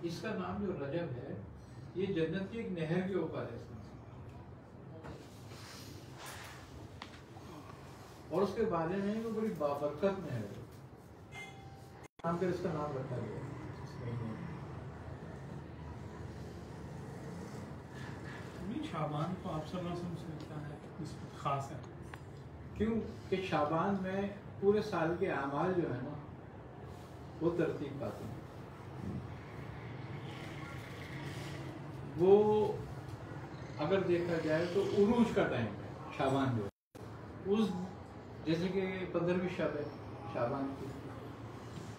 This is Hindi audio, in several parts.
इसका नाम जो रजब है, ये जन्नत की एक नहर के ऊपर है और उसके बारे में वो बड़ी बाबरकत नहर है, नाम कर इसका नाम रखा गया शाबान को आप सल्लल्लाहु अलैहि वसल्लम से क्या है निस्बत खास है? क्यों कि शाबान में पूरे साल के अमाल जो है ना वो तरतीब पाते हैं। वो अगर देखा जाए तो उरूज का टाइम है शाबान जो है। उस जैसे कि 15वीं शब है शाबान की,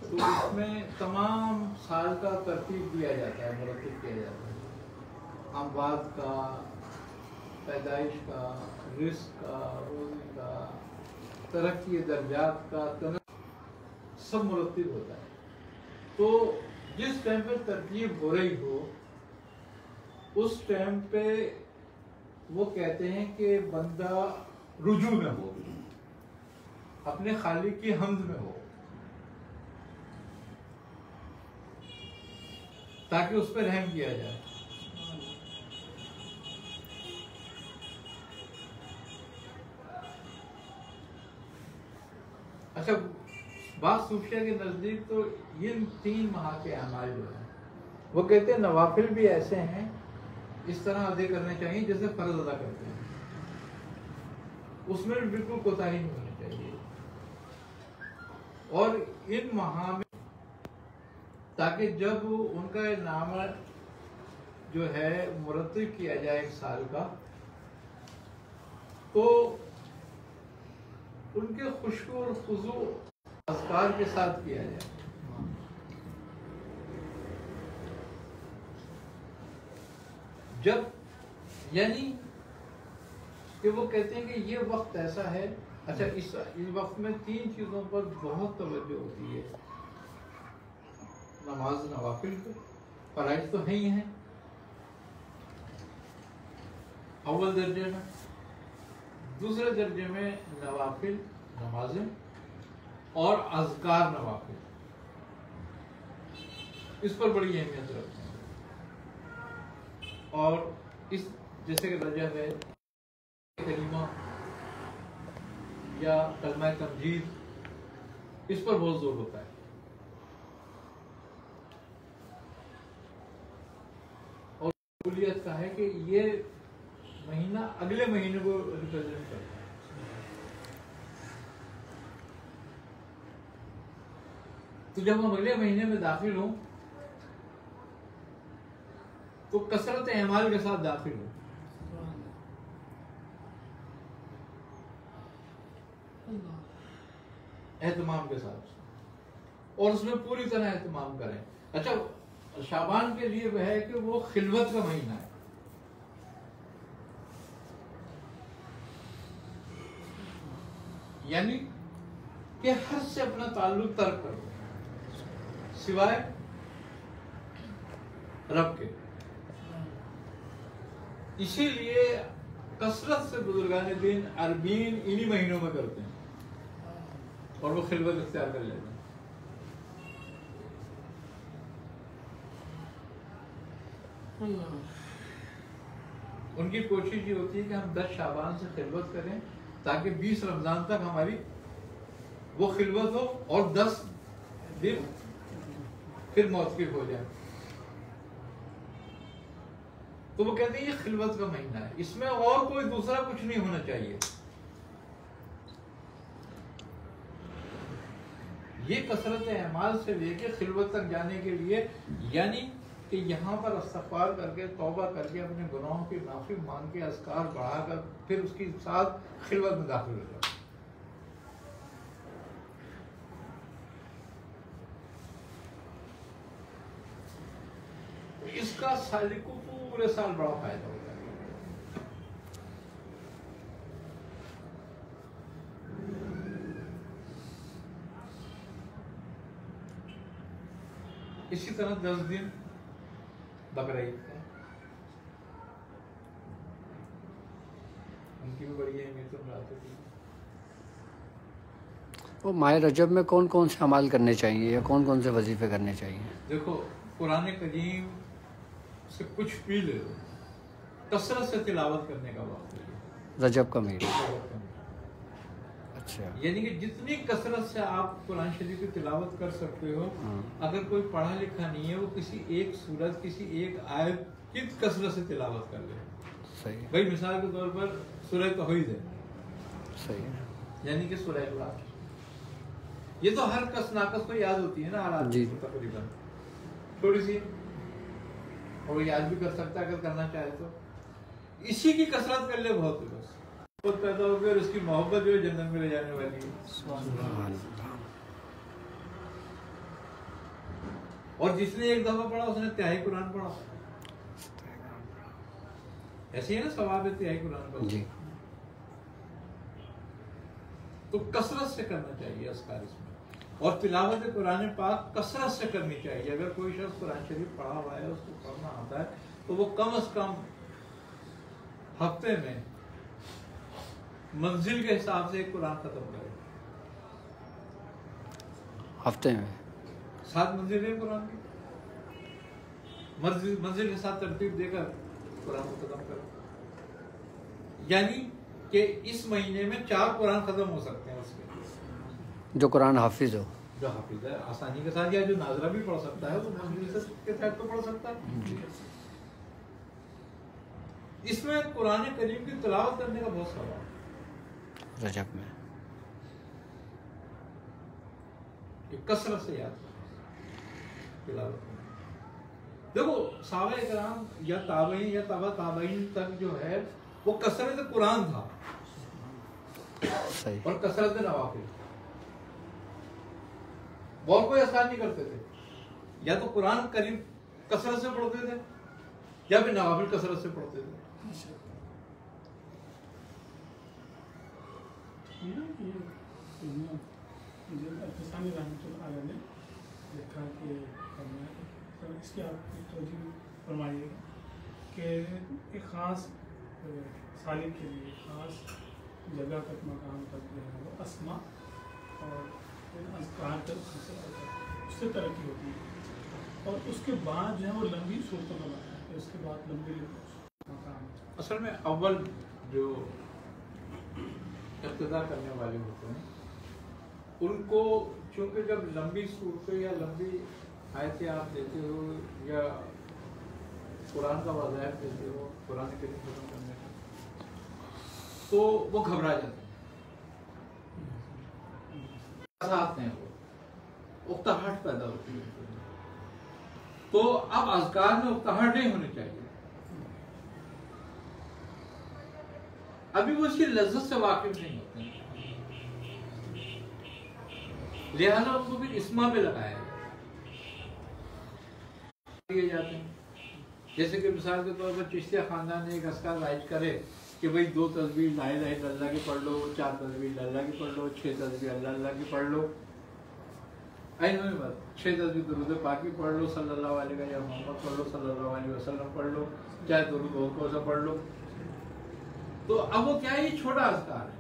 तो इसमें तमाम साल का तरतीब दिया जाता है, मुरतब किया जाता है। अमवात का, पैदाइश का, रिस्क का, रोज़ी का, तरक्की दर्जात का, सब मुरतब होता है। तो जिस टाइम पे तरतीब हो रही हो उस टाइम पे वो कहते हैं कि बंदा रुजू में हो, अपने खालिक की हम्द में हो, ताकि उस पर रहम किया जाए। अच्छा, बात सूफिया के नजदीक तो ये 3 माह के अमाल जो है वो कहते हैं नवाफिल भी ऐसे हैं, इस तरह अदा करने चाहिए जैसे फर्ज अदा करते हैं, उसमें भी बिल्कुल कोताही नहीं होनी चाहिए। और इन माह में ताकि जब उनका नाम जो है मुरतब किया जाए एक साल का, तो उनके खुशबू और खुजू अज़कार के साथ किया जाए। जब यानी कि वो कहते हैं कि ये वक्त ऐसा है। अच्छा, इस वक्त में 3 चीजों पर बहुत तवज्जो होती है। नमाज नवाफिल को फराइज तो है ही हैं अव्वल दर्जे में, दूसरे दर्जे में नवाफिल नमाजें और अज़कार नवाफिल, इस पर बड़ी अहमियत रखते हैं। और इस जैसे कि रजब है, कलीमा या कलमा तमजीद, इस पर बहुत जोर होता है। और कबूलियत का है कि ये महीना अगले महीने को रिप्रेजेंट करता है। तो जब हम अगले महीने में दाखिल हों तो कसरत अमाल के साथ दाखिल हो, एहतमाम के साथ, और उसमें पूरी तरह एहतमाम करें। अच्छा, शाबान के लिए वह है कि वो खिलवत का महीना है, यानी कि हर से अपना ताल्लुक तर्क करो सिवाय रब के। इसीलिए कसरत से बुजुर्गान दीन अरबीन इन्हीं महीनों में करते हैं और वो खिलवत इख्तियार कर लेते हैं। उनकी कोशिश ये होती है कि हम 10 शाबान से खिलवत करें ताकि 20 रमजान तक हमारी वो खिलवत हो और 10 दिन फिर मौतकिफ हो जाए। तो वो कहते हैं ये खिलवत का महीना है, इसमें और कोई दूसरा कुछ नहीं होना चाहिए। ये कसरत अमाल से लेके खिलवत तक जाने के लिए, यानी कि यहाँ पर इस्तग़फ़ार करके, तौबा करके, अपने गुनाहों की माफी मांग के, अज़कार बढ़ाकर फिर उसके साथ खिलवत में दाखिल हो जाओ। इसका सालिक को पूरे साल बड़ा फायदा होगा। इसी तरह 10 दिन बकरा ईद है, उनकी भी बड़ी अहमियत है। वो माह रजब में कौन कौन से अमाल करने चाहिए या कौन कौन से वजीफे करने चाहिए? देखो, कुरान करीम से कुछ भी ले लो, कसरत से तिलावत करने का वक्त है रजब का महीना। अच्छा, यानी कि जितनी कसरत से आप कुरान शरीफ की तिलावत कर सकते हो, अगर कोई पढ़ा लिखा नहीं है वो किसी एक सूरत, किसी एक आयत की कसरत से तिलावत कर ले। सही है। भाई मिसाल के तौर पर सूरह तौहीद है, सही है, यानी कि सूरह इखलास, ये तो हर कस नाकस को याद होती है ना, हर आदमी को तकरीबन थोड़ी सी, और याद भी कर सकता है अगर करना चाहे तो। इसी की कसरत कर ले बहुत है, बस बहुत पैदा हो गया और उसकी मोहब्बत जो है जन्नत में ले जाने वाली है। और जिसने एक दफा पढ़ा उसने तिहाई कुरान पढ़ा, ऐसे ही ना सवाब है तिहाई कुरान पढ़ा जी। तो कसरत से करना चाहिए अस्कार इसमें, और तिलावत कुरान पाक कसरत से करनी चाहिए। अगर कोई शख्स कुरान शरीफ पढ़ा हुआ है, उसको पढ़ना आता है, तो वो कम से कम हफ्ते में मंजिल के हिसाब से एक कुरान खत्म करे। हफ्ते में 7 मंजिलें कुरान की, मंजिल के साथ तरतीब देकर कुरान को खत्म करे। यानी कि इस महीने में 4 कुरान खत्म हो सकते हैं उसके, जो कुरान हाफिज हो, जो हाफिज है आसानी के साथ, या जो नाजरा भी पढ़ सकता है वो मंजिल के तहत तो पढ़ सकता है। इसमें कुरान करीम की तिलावत करने का बहुत सवाल रजब में, कसरत से याद तिलावत। देखो साहबा इकराम या ताबईन या तबा ताबईन तक जो है वो कसरत कुरान था, सही, और कसरत नवाफिल, और कोई आसान नहीं करते थे। या तो कुरान करीम कसरत से पढ़ते थे, या फिर नवाफिल कसरत से पढ़ते थे। पाकिस्तानी रहमतुल्लाह ने देखा कि इसकी आप तवज्जो फरमाइएगा कि एक ख़ास सालिक के लिए ख़ास जगह तक, मकाम तक जो है वो अस्मा और अज़कार तक उससे तरक्की होती है, और उसके बाद जो है वो लंबी सूरतों में बनाया है, उसके बाद लंबी मकाम। असल में अव्वल जो इब्तिदा करने वाले होते हैं उनको चूंकि जब लंबी सूरतें या लंबी आयतें आप देते हो या कुरान का वज़ाइफ देते हो कुरान के लिए खत्म करने का, तो वो घबरा जाते हैं, वो उकताहट पैदा होती है। तो अब अज़कार में उकताहट नहीं होनी चाहिए, अभी वो उसकी लज्जत से वाकिफ नहीं होते हैं, लिहाजा उनको फिर इस्मा पे लगाया जाते हैं। जैसे कि मिसाल के तौर पर चिश्तिया खानदान ने एक अस्कार राइज करे कि भाई 2 तस्बीह ला इलाहा इल्लल्लाह की पढ़ लो, 4 तस्बीह अल्लाह की पढ़ लो, 6 तस्बीह अल्लाह की पढ़ लो, 6 तस्बीह दुरूद पाक की पढ़ लो, सल्लल्लाहु अलैहि या मोहम्मद पढ़ लो, सल्लल्लाहु अलैहि वसल्लम पढ़ लो, चाहे दुरूद और कौन सा पढ़ लो। तो अब वो क्या है, ये छोटा अस्कार है,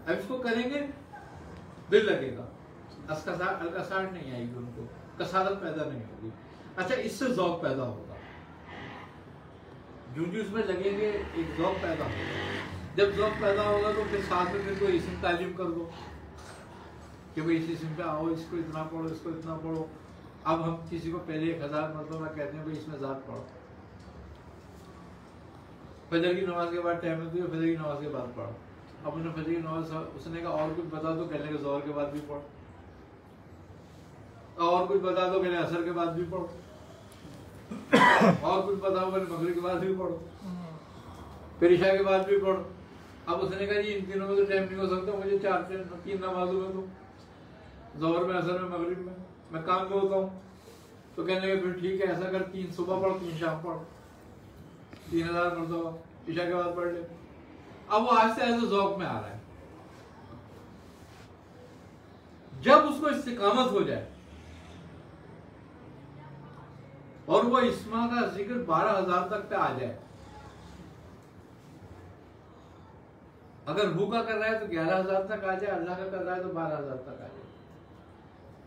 अब इसको करेंगे दिल लगेगा, अलकसाहट नहीं आएगी, उनको कसारत पैदा नहीं होगी। अच्छा, इससे ज़ौक़ पैदा होगा, जो उसमें लगेंगे एक ज़ौक़ पैदा होगा। जब ज़ौक़ पैदा होगा तो फिर साथ में फिर कोई इस्म तालीम कर दो कि भाई इस इस्म पे आओ, इसको इतना पढ़ो, इसको इतना पढ़ो। अब हम किसी को पहले 1000 मरतबा कहते हैं भाई इसमें ज़ात पढ़ो, फजर की नमाज के बाद टाइम है तो फजर की नमाज के बाद पढ़ो। अब उन्हें फजर की नमाज, उसने कहा और कुछ बता दो, कहने के ज़ोहर के बाद भी पढ़ो, और कुछ बता दो, कहने असर के बाद भी पढ़ो, और कुछ बताओ, कहने मगरिब के बाद भी पढ़ो, फिर इशा के बाद भी पढ़ो। अब उसने कहा जी इन तीनों में तो टाइम नहीं हो सकता, मुझे 3 नमाजों में, तो ज़ोहर में, असर में, मगरिब में मैं काम में होता हूँ। तो कहने लगे फिर ठीक है, ऐसा कर 3 सुबह पढ़, 3 शाम पढ़, 3000 मरतबा इशा के बाद पढ़ ले। अब वो आज से ऐसे ज़ौक़ में आ रहा है। जब उसको इस्तिकामत हो जाए और वो इस्मा का जिक्र 12000 तक पे आ जाए, अगर भूखा कर रहा है तो 11000 तक आ जाए, अल्लाह का कर रहा है तो 12000 तक आ जाए,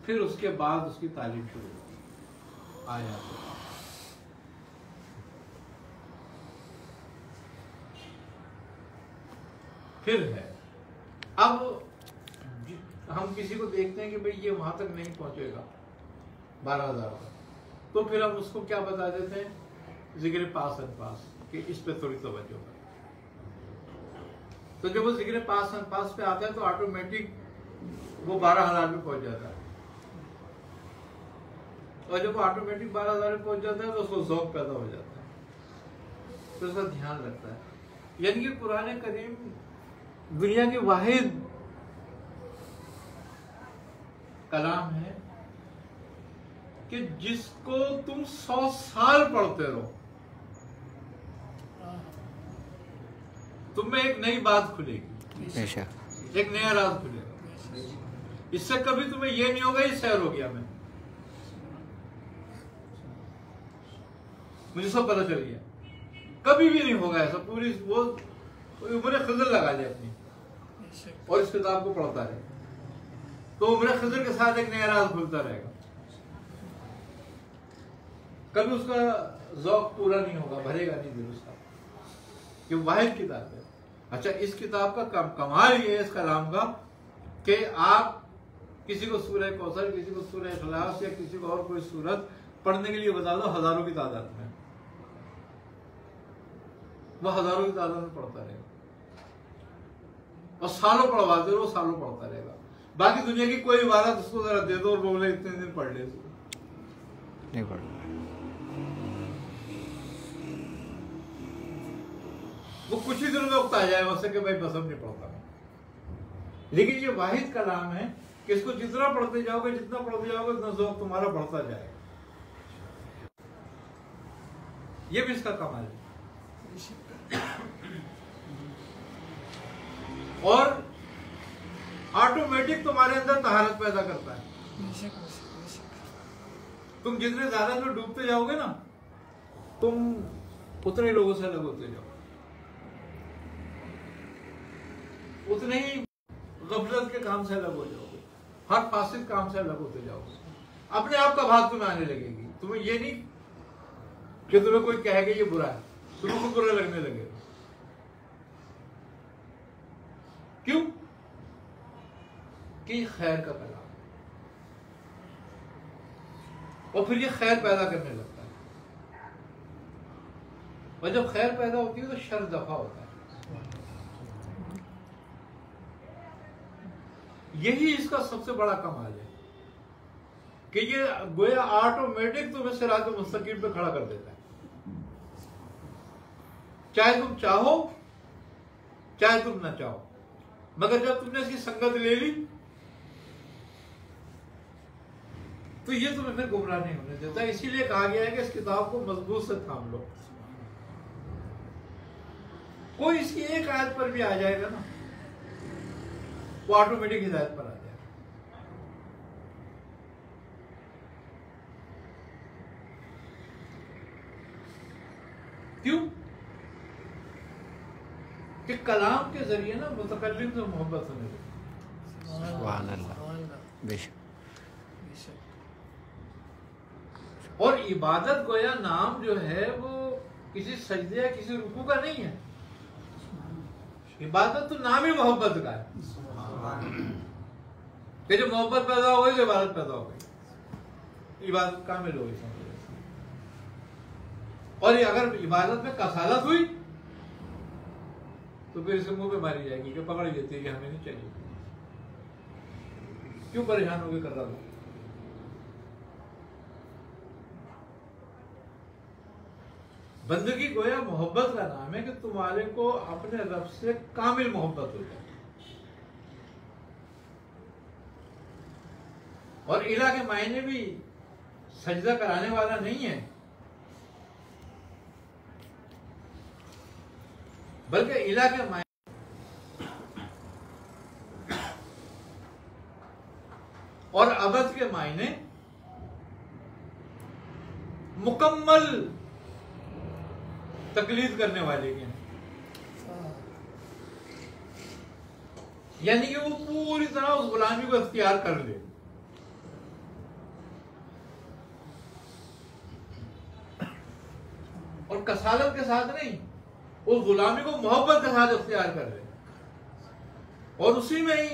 फिर उसके बाद उसकी तालीम शुरू होगी। आया। फिर है, अब हम किसी को देखते हैं कि भाई ये वहां तक नहीं पहुंचेगा 12,000 का, तो फिर हम उसको क्या बता देते हैं, जिक्र पास एंड पास, कि इस पे थोड़ी तवज्जो कर। तो जब वो जिक्र पास एंड पास पे आता है तो ऑटोमेटिक वो 12,000 पे पहुंच जाता है, और जब वो ऑटोमेटिक 12,000 पे पहुंच जाता है तो उसको ज़ौक़ पैदा हो जाता है, तो उसका ध्यान रखता है। यानी कि कुरान करीम दुनिया की वाहिद कलाम है कि जिसको तुम 100 साल पढ़ते रहो, तुम में एक नई बात खुलेगी, एक नया राज खुलेगा। इससे कभी तुम्हें यह नहीं होगा ये सैर हो गया, मुझे सब पता चल गया, कभी भी नहीं होगा ऐसा। पूरी वो उम्र खिज़र लगा ले अपनी और इस किताब को पढ़ता रहे, तो उम्र खिज़र के साथ एक नया राज खुलता रहेगा। कभी उसका ज़ौक़ पूरा नहीं होगा, भरेगा नहीं दिल उसका, कि वाहिद किताब है। अच्छा, इस किताब का कमाल ये है इस कलाम का कि आप किसी को सूरह कौसर, किसी को सूरह इखलास या किसी को और कोई सूरत पढ़ने के लिए बता दो, हजारों की तादाद में, वो हजारों की तादाद में पढ़ता रहेगा, और सालों पढ़वाते रहो, सालों पढ़ता रहेगा। बाकी दुनिया की कोई इबादत उसको जरा दे दो और बोले इतने दिन पढ़ ले, नहीं पढ़, वो कुछ ही दिनों में उकता आ जाएगा उससे कि भाई बस अब नहीं पढ़ता। लेकिन ये वाहिद कलाम है कि इसको जितना पढ़ते जाओगे, जितना पढ़ते जाओगे, उतना ज़ौक़ तुम्हारा बढ़ता जाएगा। ये भी इसका कमाल है। और ऑटोमेटिक तुम्हारे अंदर तहारत पैदा करता है। तुम जितने ज्यादा जो डूबते जाओगे ना, तुम उतने लोगों से अलग होते जाओ, उतने ही गफलत के काम से अलग हो जाओगे, हर फासिद काम से अलग होते जाओगे। अपने आप का भाग तुम्हें आने लगेगी। तुम्हें ये नहीं कि तुम्हें कोई कहेगा ये बुरा है, तुम्हें को बुरा लगने लगेगा। क्यों? कि खैर का कलाम, और फिर ये खैर पैदा करने लगता है, और जब खैर पैदा होती है तो शर दफा होता है। यही इसका सबसे बड़ा कमाल है कि ये गोया ऑटोमेटिक तुम्हें सिरात मुस्तकीम पे खड़ा कर देता है, चाहे तुम चाहो चाहे तुम ना चाहो। मगर जब तुमने इसकी संगत ले ली तो ये तुम्हें फिर गुमराह नहीं होने देता। इसीलिए कहा गया है कि इस किताब को मजबूत से थाम लो। कोई इसकी एक आयत पर भी आ जाएगा ना, वो ऑटोमेटिक हिदायत पर आ जाएगा। क्यों? कि कलाम के जरिए ना मुतकल्लिम से मोहब्बत होने लगी। सुभान अल्लाह, बेशक। और इबादत गोया नाम जो है वो किसी सजदे या किसी रुकू का नहीं है। इबादत तो नाम ही मोहब्बत का है कि जब मोहब्बत पैदा हो गई तो इबादत पैदा हो गई, इबादत कामिल हो गई। और ये अगर इबादत में कसालत हुई तो फिर इसे मुंह पे मारी जाएगी कि पकड़ लेती है कि हमें नहीं चाहिए, क्यों परेशान होकर कर रहा हूं। बंदगी गोया मोहब्बत का नाम है कि तुम्हारे को अपने रब से कामिल मोहब्बत हो जाए। और इला के मायने भी सजदा कराने वाला नहीं है, बल्कि इला के मायने और अबद के मायने मुकम्मल तकलीद करने वाले के, यानी कि वो पूरी तरह उस गुलामी को इख्तियार कर ले। और कसालत के साथ नहीं, उस गुलामी को मोहब्बत के साथ इख्तियार कर रहे और उसी में ही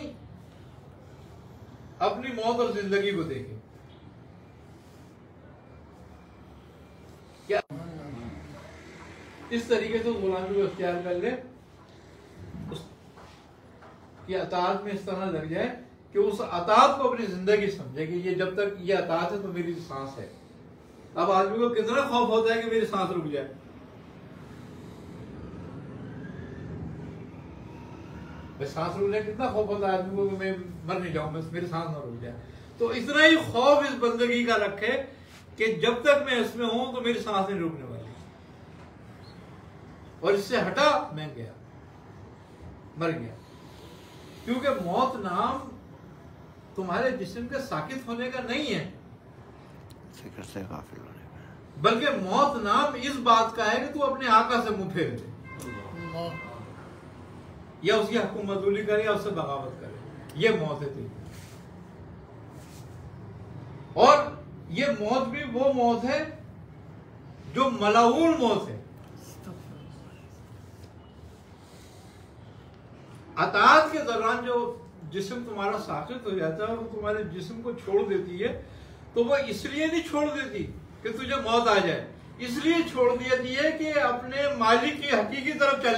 अपनी मौत और जिंदगी को देखे। क्या इस तरीके से गुलामी को इख्तियार कर ले, उसकी अताअत में इस तरह लग जाए कि उस अताअत को अपनी जिंदगी समझे कि ये जब तक ये अताअत है तो मेरी सांस है। अब आदमी को कितना खौफ होता है कि मेरी सांस रुक जाए, सांस रुक जाए कितना खौफ होता है आदमी को कि मैं मर नहीं जाऊं, बस मेरी सांस ना रुक जाए। तो इतना ही खौफ इस बंदगी का रखे कि जब तक मैं इसमें हूं तो मेरी सांस नहीं रुकने वाली, और इससे हटा मैं गया, मर गया। क्योंकि मौत नाम तुम्हारे जिस्म के साकित होने का नहीं है, फिक्र से गाफिल होने का, बल्कि मौत नाम इस बात का है कि तू अपने आका से मुंह फेर दे, या उसकी हुकूमतुली करे या उससे बगावत करे। ये मौत है तेरी। और ये मौत भी वो मौत है जो मलाऊन मौत है। अताअत के दौरान जो जिस्म तुम्हारा साकित हो जाता है और तुम्हारे जिस्म को छोड़ देती है, तो वो इसलिए नहीं छोड़ देती कि तुझे मौत आ जाए, इसलिए छोड़ देती है कि अपने मालिक की हकीकी तरफ चल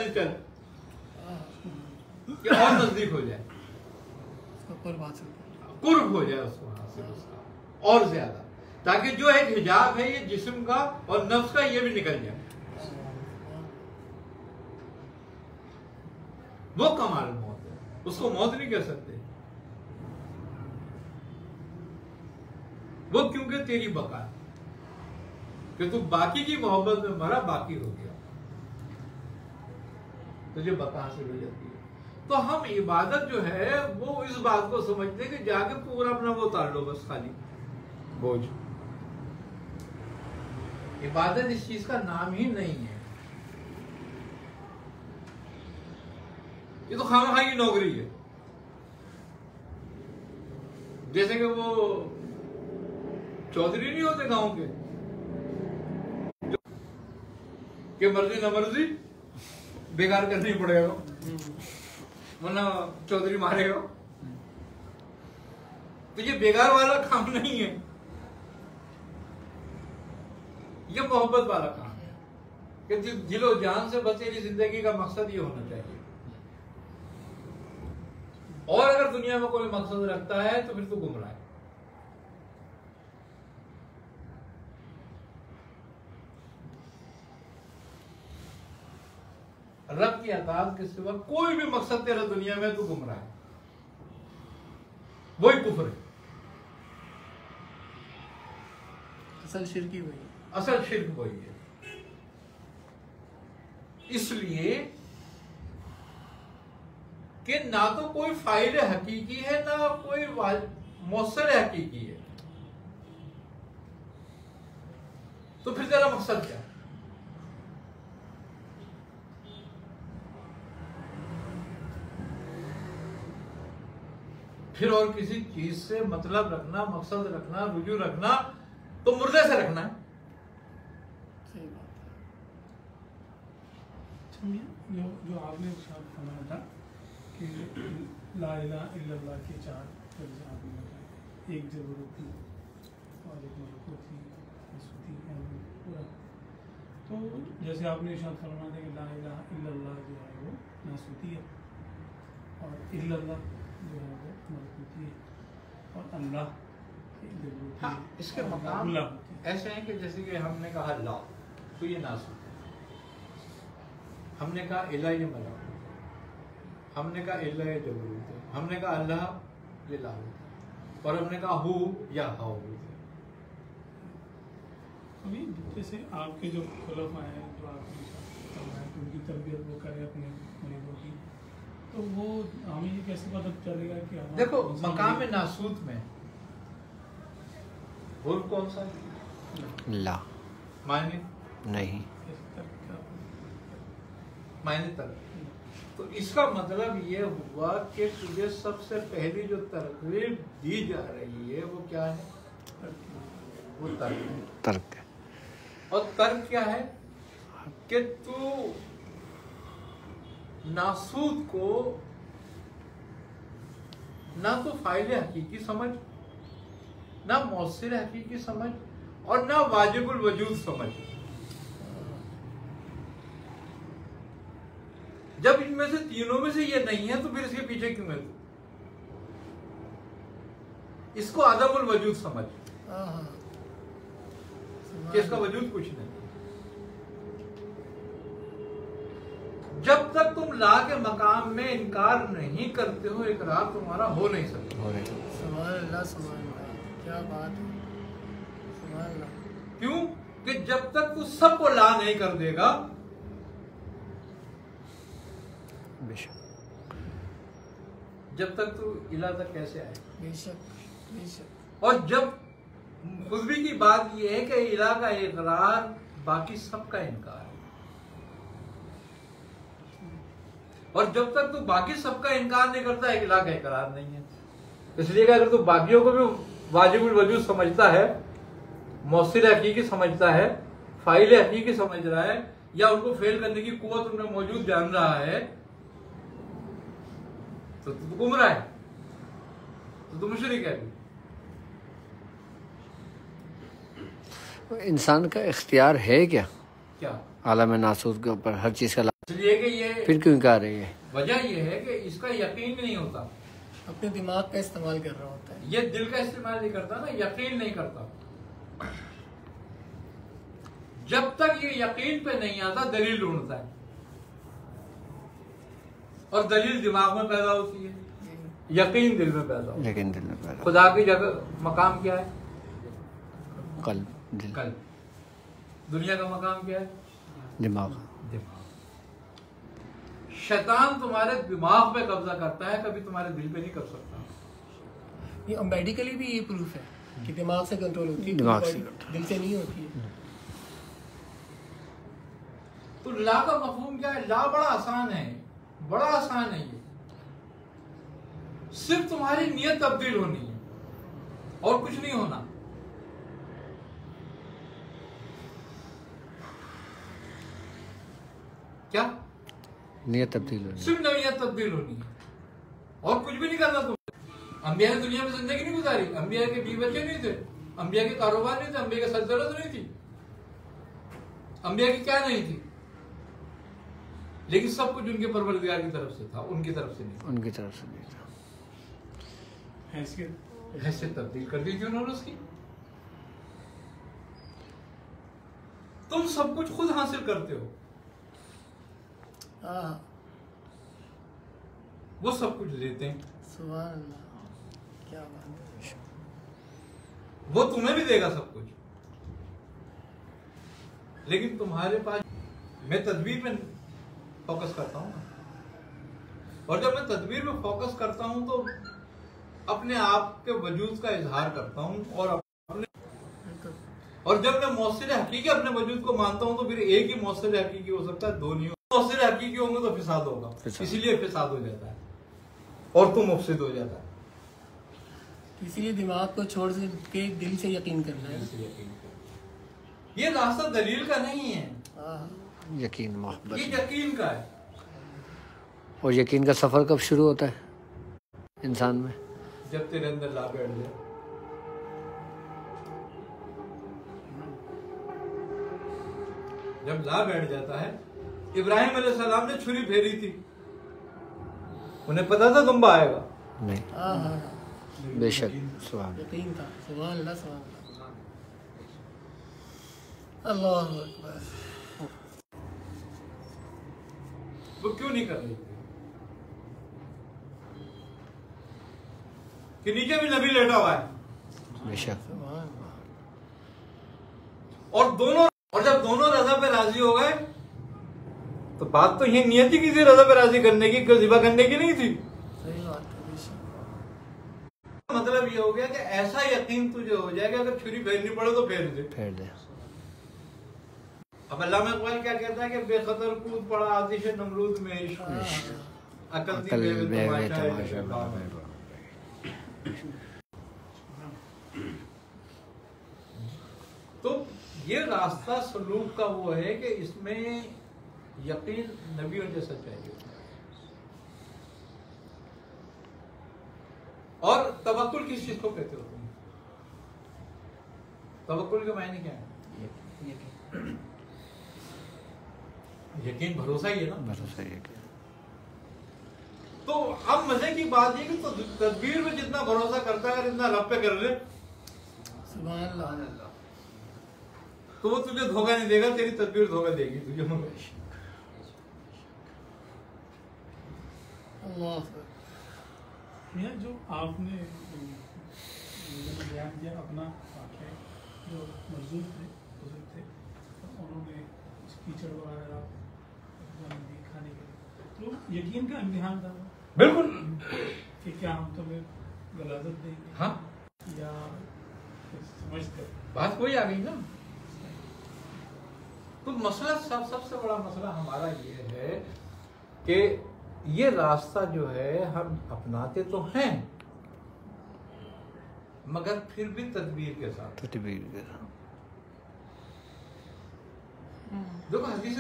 कि और नजदीक हो जाए, कुर्ब हो जाए उसको हासिल उसका और ज्यादा, ताकि जो एक हिजाब है ये जिस्म का और नफ्स का, ये भी निकल जाए। वो कमाल मौत है, उसको मौत नहीं कह सकते वो, क्योंकि तेरी बका है कि तू बाकी की मोहब्बत में मरा, बाकी हो गया, तुझे बका हासिल हो जाती है। तो हम इबादत जो है वो इस बात को समझते हैं कि जाके पूरा अपना वो उतार लो बस, खाली बोझ। इबादत इस चीज का नाम ही नहीं है, ये तो खामखा की नौकरी है। जैसे कि वो चौधरी नहीं होते गांव के, कि मर्जी न मर्जी बेकार करनी पड़ेगा वरना चौधरी मारेगा। तो ये बेकार वाला काम नहीं है, ये मोहब्बत वाला काम है कि दिलो जान से बसेरी जिंदगी का मकसद ये होना चाहिए। और अगर दुनिया में कोई मकसद रखता है तो फिर तो गुमराह है। रब की अताअत के सिवा कोई भी मकसद तेरा दुनिया में तो गुमराह है, वही कुफ्र है। असल शिर्क ही वही, असल शिर्क वही है। इसलिए कि ना तो कोई फायदे हकीकी है ना कोई मौसर हकीकी है, तो फिर तेरा मकसद क्या है? फिर और किसी चीज से मतलब रखना, मकसद रखना, रुजू रखना तो मुर्दे से रखना है। सही बात है। जो आपने फरमाया था कि ला इलाहा इल्लल्लाह के चार तर्ज आपने बताया, एक जबरूती और एक मलकूती, नसूती, पूरा। तो जैसे आपने इरशाद फरमाया था कि ला इलाहा इल्लल्लाह जो है वो नसूती है और इल्लल्लाह जो है वो मलकूती है और अल्लाह जबरूती। हाँ, इसके मकाम ऐसे हैं कि जैसे कि हमने कहा ला तो ये नासूत है, हमने कहा इला ये मलकूत, हमने कहा इला ये जबरूत है, हमने कहा अल्लाह ये लाहूत है, और हमने कहा हु या हाऊत है। अभी जैसे आपके जो खुलफा हैं जो आपने उनकी तरबियत वो करें अपने मरीजों की, तो वो हमें ये कैसे पता चलेगा कि देखो मकाम नासूत में हुर कौन सा ला मायने नहीं, मायने तक, तो इसका मतलब ये हुआ कि तुझे सबसे पहली जो तरकीब दी जा रही है वो क्या है? वो तर्क है। तर्क। और तर्क क्या है? कि तू नासूद को ना तो फाइल हकीकी समझ, ना मौसिर हकीकी समझ, और ना वाजिबुल वजूद समझ। जब इनमें से तीनों में से ये नहीं है तो फिर इसके पीछे क्यों है तू? इसको आदमुल वजूद समझ कि इसका वजूद कुछ नहीं। जब तक तुम ला के मकाम में इनकार नहीं करते हो, इकरार तुम्हारा हो नहीं सकता। सुभान अल्लाह, सुभान अल्लाह, क्या बात है, सुभान अल्लाह। क्यों कि जब तक तू सबको ला नहीं कर देगा, जब तक तू इला तक कैसे आए? बेशक बेशक। और जब खुदबी की बात यह है कि इला का इकरार बाकी सबका इनकार है, और जब तक तू बाकी सबका इनकार नहीं करता, इला का इकरार नहीं है। इसलिए कि अगर तू बाकियों को भी वाजिबुल वजूद समझता है, मौसिर हकीकी समझता है, फाइल हकीकी समझ रहा है, या उनको फेल करने की कुव्वत उनमें मौजूद जान रहा है, तो तू गुमराह है, तो तू मुशरिक है। इंसान का इख्तियार है क्या क्या आलम नासूद के ऊपर हर चीज का? इसलिए कि ये फिर क्यों कह रही है? वजह यह है कि इसका यकीन नहीं होता, अपने दिमाग का इस्तेमाल कर रहा होता है। ये दिल का इस्तेमाल नहीं करता ना, यकीन नहीं करता। जब तक ये यकीन पे नहीं आता, दलील ढूंढता है, और दलील दिमाग में पैदा होती है, यकीन दिल में पैदा होता है। लेकिन दिल में पैदा, खुदा की जगह मकाम क्या है? कल दिल, कल। दुनिया का मकाम क्या है? दिमाग। दिमाग। शैतान तुम्हारे दिमाग पे कब्जा करता है, कभी तुम्हारे दिल पे नहीं कर सकता। ये मेडिकली भी ये प्रूफ है कि दिमाग से कंट्रोल होती है, दिमाग से दिल से नहीं होती है। तो ला का मफहूम क्या है? ला बड़ा आसान है, बड़ा आसान है। ये सिर्फ तुम्हारी नियत तब्दील होनी है और कुछ नहीं होना। क्या? नियत तब्दील होनी, सिर्फ नियत तब्दील होनी है और कुछ भी नहीं करना तुम। अंबिया ने दुनिया में जिंदगी नहीं गुजारी, अंबिया के बीवी बच्चे नहीं थे, अंबिया के कारोबार नहीं थे, अंबिया की सल्तनत नहीं थी, अंबिया की क्या नहीं थी, लेकिन सब कुछ उनके परवरदिगार की तरफ से था, उनकी तरफ से नहीं। उनकी तरफ से नहीं था। हैसियत तब्दील कर दी थी उन्होंने उसकी। तुम सब कुछ खुद हासिल करते हो, वो सब कुछ लेते हैं। सुभान अल्लाह, क्या बात है। वो तुम्हें भी देगा सब कुछ, लेकिन तुम्हारे पास, मैं तदबीर में फोकस करता हूं ना, और जब मैं तदबीर में फोकस करता हूं तो अपने आप के वजूद का इजहार करता हूं, और जब मैं मौसिर हकीकी अपने वजूद को मानता हूं तो फिर एक ही मौसिर हकीकी हो सकता है, दो नहीं हो। मौसिर हकीकी होंगे तो फिसाद होगा, इसीलिए फिसाद हो जाता है और तुम मुफसिद हो जाता है। इसीलिए दिमाग को छोड़ के दिल से यकीन करना है। ये रास्ता दलील का नहीं है, यकीन मोहब्बत, ये यकीन का है। और यकीन का सफर कब शुरू होता है इंसान में? जब तेरे अंदर ला बैठ जाए। जब ला बैठ जाता है, इब्राहिम अलैहिस्सलाम ने छुरी फेरी थी, उन्हें पता था दुम्बा आएगा? नहीं, बेशक। सुभान यकीन था। सुभान अल्लाह, सुभान अल्लाह, अल्लाहु अकबर। वो क्यों नहीं कर रही कि नीचे भी नबी लेटा हुआ है? बेशक। और जब दोनों रजा पे राजी हो गए तो बात तो ये नियति की थी रजा पे राजी करने की, ज़िबा करने की नहीं थी। सही बात है। मतलब ये हो गया कि ऐसा यकीन तुझे हो जाएगा अगर छुरी फेरनी पड़े तो फेर दे, फेर दे। अब अल्लाह में इकबाल क्या कहता है कि बेखतर कूद पड़ा आतिश नमरूद में इश्क, अकल दी बेवे तमाशा है। तो ये रास्ता सलूक का वो है कि इसमें यकीन नबियों जैसा चाहिए। और तवक्कुल किस चीज को कहते हो तुम? तवक्कुल के मायने क्या है? यकीन भरोसा ही है ना। भरोसा यकीन। तो अब मजे की बात ये कि तो तदबीर में जितना भरोसा करता है, अगर इतना रब पे कर ले, सुभान अल्लाह, तो वो तुझे धोखा नहीं देगा, तेरी तदबीर धोखा देगी तुझे। यह जो आपने बयान किया अपना वाक़या, जो मजदूर थे, बुजुर्ग थे, तो उन्होंने कीचड़ वगैरह खाने के लिए, तो यकीन का इम्तिहान था बिल्कुल कि क्या हम तुम्हें गलाजत देंगे, हाँ, या समझते बात कोई आ गई ना। तो मसला सबसे बड़ा मसला हमारा ये है कि ये रास्ता जो है हम अपनाते तो हैं, मगर फिर भी तदबीर के साथ। तदबीर के साथ। देखो हदीस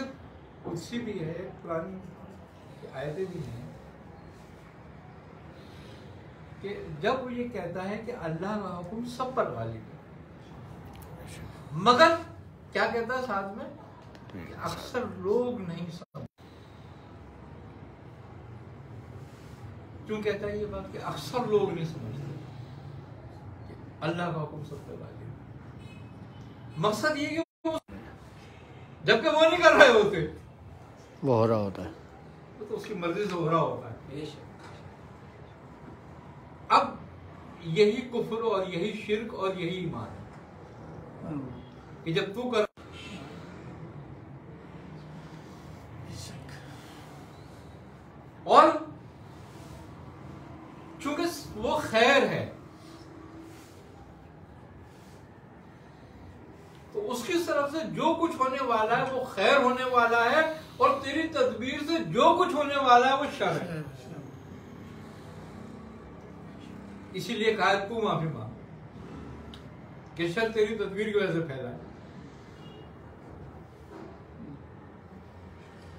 कुदसी भी है, पुरानी आयतें भी हैं कि जब वो ये कहता है कि अल्लाह का हुक्म सब पर गालिब है, मगर क्या कहता है साथ में कि अक्सर लोग नहीं समझते। क्यों कहता है ये बात कि अक्सर लोग नहीं समझते कि अल्लाह का हुक्म सब पर गालिब है? मकसद ये कि जबकि वो नहीं कर रहे होते, वो हो रहा होता है, तो उसकी मर्जी से हो रहा होता है। अब यही कुफ्र और यही शिर्क और यही ईमान है कि जब तू कर, और चूंकि वो खैर है तो उसकी तरफ से जो कुछ होने वाला है वो खैर होने वाला है, और तेरी तदबीर से जो कुछ होने वाला है वो शर है। इसीलिए कहा तू माफी मांग कि शर तेरी तदबीर की वजह से फैला है।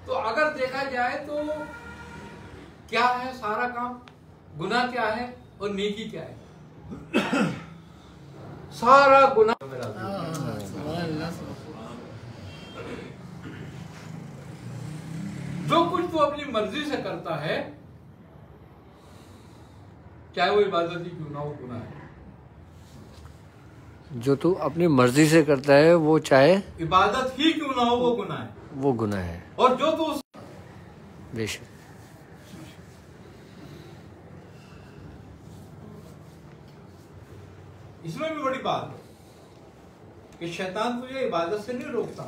तो अगर देखा जाए तो क्या है सारा काम, गुनाह क्या है और नेकी क्या है? सारा गुनाह जो कुछ तू अपनी मर्जी से करता है, चाहे वो इबादत ही क्यों ना हो, गुनाह है। जो तू अपनी मर्जी से करता है वो चाहे इबादत ही क्यों ना हो, वो गुनाह है, वो गुनाह है। और जो तू बेशक इसमें भी बड़ी बात है कि शैतान तुझे इबादत से नहीं रोकता,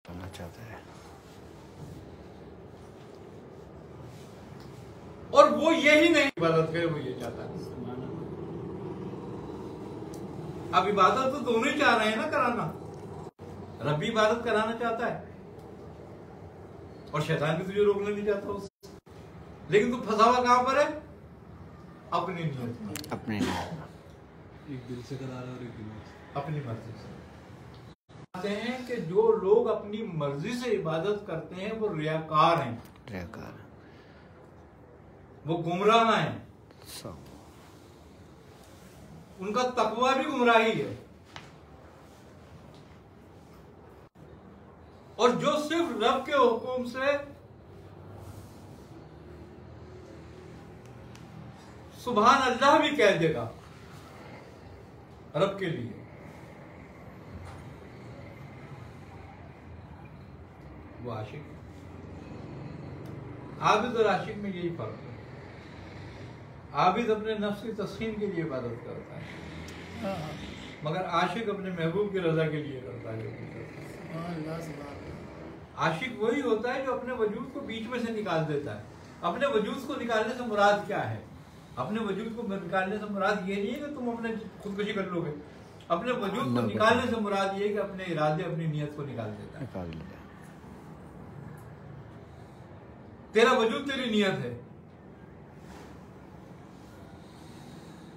करना चाहता है, और वो यही नहीं इबादत करे, वो ये चाहता है। अब इबादत तो दोनों ही चाह रहे हैं ना कराना, रब भी इबादत कराना चाहता है और शैतान भी तुझे रोकना नहीं चाहता उससे। लेकिन तू फंसा हुआ कहां पर है? अपनी नियत, अपनी एक दिल से करा रहा है और एक दिमाग से, अपनी मर्जी से। कहते हैं कि जो लोग अपनी मर्जी से इबादत करते हैं वो रियाकार हैं, रियाकार, वो गुमराह हैं, सब उनका तकवा भी गुमराही है। और जो सिर्फ रब के हुक्म से सुभान अल्लाह भी कह देगा रब के लिए, वो आशिक है। आबिद और आशिक में यही फर्क है। आबिद अपने नफ्स की तस्कीन के लिए इबादत करता है, मगर आशिक अपने महबूब की रजा के लिए करता है। आशिक वही होता है जो अपने वजूद को बीच में से निकाल देता है। अपने वजूद को निकालने से मुराद क्या है? अपने वजूद को निकालने से मुराद ये नहीं है कि तुम अपने खुदकुशी कर लोगे। अपने वजूद को निकालने से मुराद ये है कि अपने इरादे, अपनी नियत को निकाल देता है। तेरा वजूद तेरी नियत है।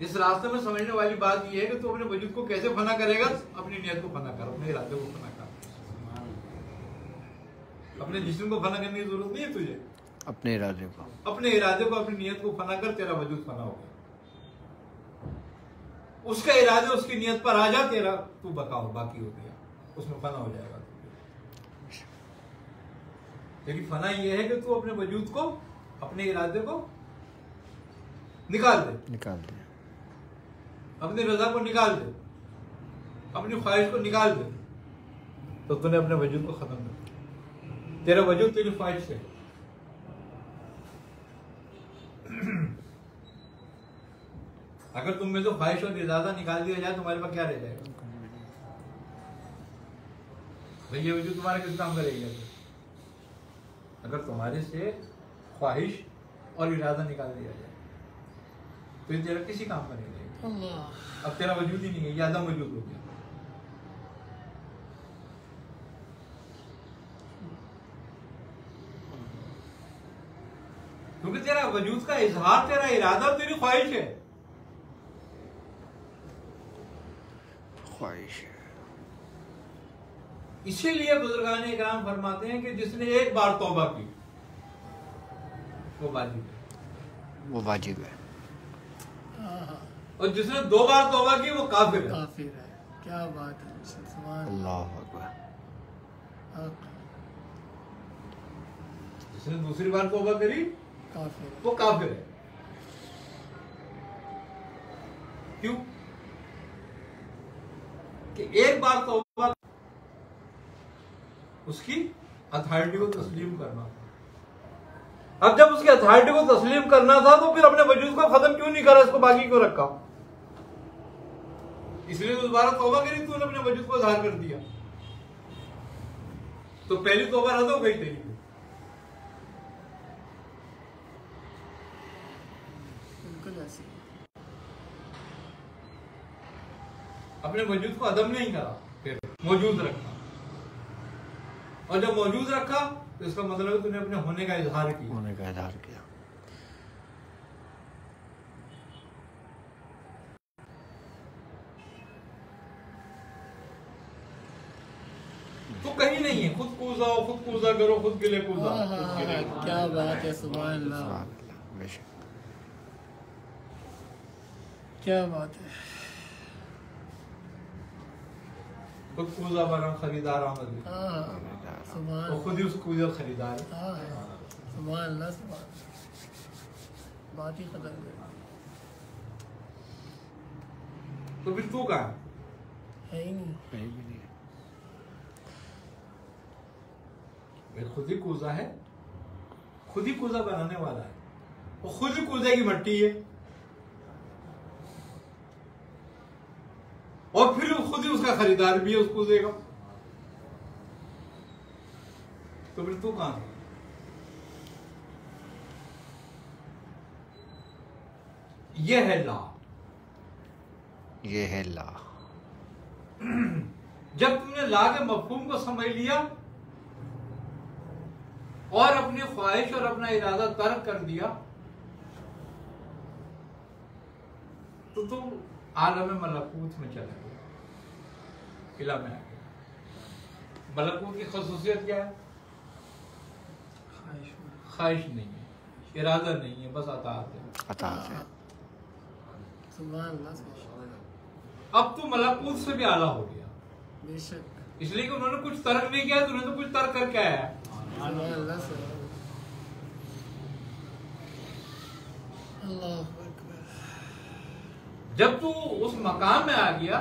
इस रास्ते में समझने वाली बात यह है कि तू अपने वजूद को कैसे फना करेगा? अपनी नियत को फना कर, अपने इरादे को फना कर। अपने जिस्म को फना करने की जरूरत नहीं है तुझे। अपने इरादे को, अपने इरादे को, अपनी नियत को फना कर, तेरा वजूद फना हो गया। उसका इरादे उसकी नियत पर आ जा, तेरा तू बाकी हो गया, उसमें फना हो जाएगा। लेकिन फना ये है कि तू अपने वजूद को, अपने इरादे को निकाल दे, अपनी रजा को निकाल दे, अपनी ख्वाहिश को निकाल दे, तो तूने अपने वजूद को खत्म कर दिया। तेरा वजूद तेरी ख्वाहिश से। अगर तुम में तो ख्वाहिश और इरादा निकाल दिया जाए, तुम्हारे पास क्या रह जाएगा? भाई ये वजूद तुम्हारा किस काम करेगा? अगर तुम्हारे से ख्वाहिश और इरादा निकाल दिया जाए तो ये तेरा किसी काम का नहीं रहेगा। अब तेरा वजूद ही नहीं है, यादा वजूद हो गया। क्योंकि तेरा वजूद का इजहार तेरा इरादा और तेरी ख्वाहिश है। इसीलिए बुजुर्गान इकराम फरमाते हैं कि जिसने एक बार तौबा की वो वाजिब है, और जिसने 2 बार तौबा की वो काफिर है। क्या बात है, अल्लाह अकबर। जिसने दूसरी बार तौबा करी वो काफिर है। क्यों? कि एक बार तौबा उसकी अथॉरिटी को तस्लीम करना था। अब जब उसकी अथॉरिटी को तस्लीम करना था तो फिर अपने वजूद को खत्म क्यों नहीं करा, इसको बाकी क्यों रखा? इसलिए तो दोबारा तौबा करी, तूने अपने वजूद को इजहार कर दिया, तो पहली तौबा रद्द हो गई तेरी। अपने वजूद को अदम नहीं करा, फिर मौजूद रखा, और जब मौजूद रखा तो इसका मतलब है तूने अपने होने का इजहार किया। तो कहीं नहीं है खुद कूजा करो, खुद गिले कूदा। क्या बात है, सुभान अल्लाह, क्या बात है। खुद कूजा बना खरीदार आमद, तो खुद ही उस कूजा खरीदार। सुभान अल्लाह, बात ही खत्म कर। तो फिर तू कहाँ है ही नहीं। खुद ही कूजा है, खुद ही कूजा बनाने वाला है, वो खुद ही कूजे की मट्टी है, और फिर खुद ही उसका खरीदार भी है उस कूजे का। तो फिर तू कहां? ये है ला। जब तुमने ला के मफहूम को समझ लिया और अपनी ख्वाहिश और अपना इरादा तर्क कर दिया, तो तुम आलम मलकूत में चले गए, इला में आ गए। मलकूत की खसूसियत क्या है? ख्वाहिश नहीं है, इरादा नहीं है, बस अताअत है। अब तो मलकूत से भी आला हो गया, इसलिए कि उन्होंने कुछ तर्क नहीं किया, उन्होंने तो कुछ तर्क करके आया है। जब तू उस मकाम में आ गया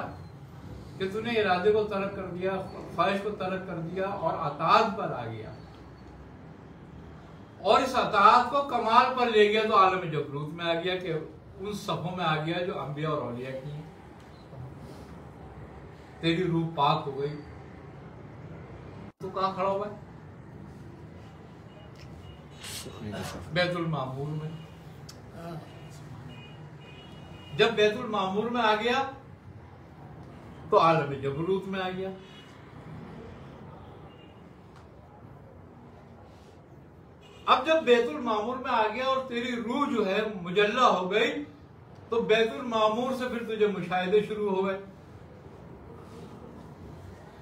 कि तूने इरादे को तर्क कर दिया, ख्वाहिश को तर्क कर दिया और अताअत पर आ गया, और इस अताअत को कमाल पर ले गया, तो आलम जबरूत में आ गया, कि उन सफों में आ गया जो अंबिया और औलिया की हैं। तेरी रूह पाक हो गई, तू कहां खड़ा हुआ है? बैतुल मामूर में। जब बैतुल मामूर में आ गया तो आलम जबरूत में आ गया। अब जब बैतुल मामूर में आ गया और तेरी रूह जो है मुजल्ला हो गई, तो बैतुल मामूर से फिर तुझे मुशाहिदे शुरू हो गए,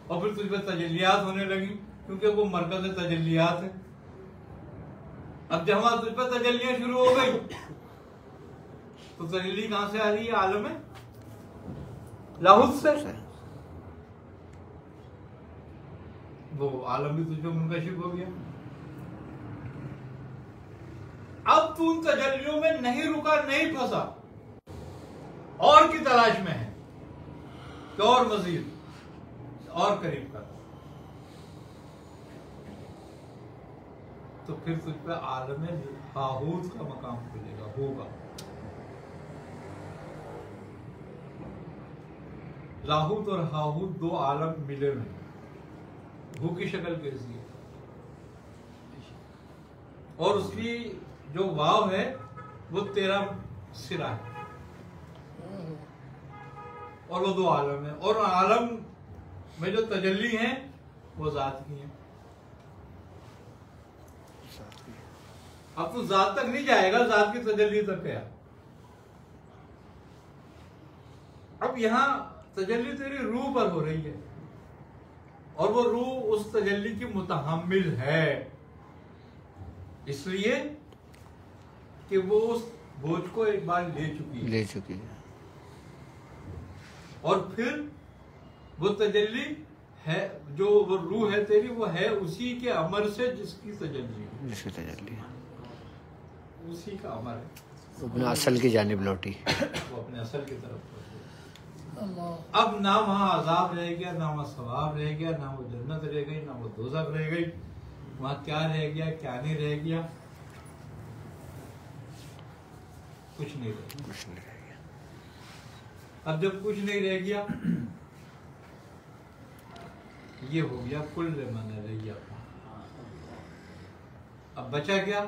और फिर तुझ पर तजल्लियात होने लगी। क्योंकि वो मरकज तजल्लियात है। अब जब वहां तुझ पर तजल्लियां शुरू हो गई तो तजल्ली कहां से आ रही है? आलम में लाहुत से। वो आलम भी तुझ पर मुनकशिफ हो गया। अब तू उन तजल्लियों में नहीं रुका, नहीं फंसा, और की तलाश में है कि और मजीद और करीब कर, तो फिर तुझ पे आलम हाहूत का मकाम खुलेगा, होगा। लाहूत और हाहूत दो आलम मिले हुए, भू की शक्ल कैसी है, और उसकी जो वाव है वो 13 सिरा है, और वो दो आलम है, और आलम में जो तजल्ली है वो जात की है। अब तू जात तक नहीं जाएगा, जात की तजल्ली तक गया। अब यहां तजल्ली तेरी रूह पर हो रही है, और वो रूह उस तजल्ली की मुतहम्मिल है, इसलिए कि वो उस बोझ को एक बार ले चुकी है, और फिर वो तजल्ली है, जो वो रूह है तेरी, वो है उसी के अमर से जिसकी तजल्ली है, उसी का अमर है, अपने असल की जानिब लौटी, वो अपने असल की तरफ लौटी। अब ना वहां अजाब रह गया, ना वहां सवाब रह गया, ना वो जन्नत रह गई, ना वो दोज़ख रह गई। वहां क्या रह गया, क्या नहीं रह गया? कुछ नहीं रह गया। अब जब कुछ नहीं रह गया, ये हो गया कुल मन रह गया। अब बचा क्या?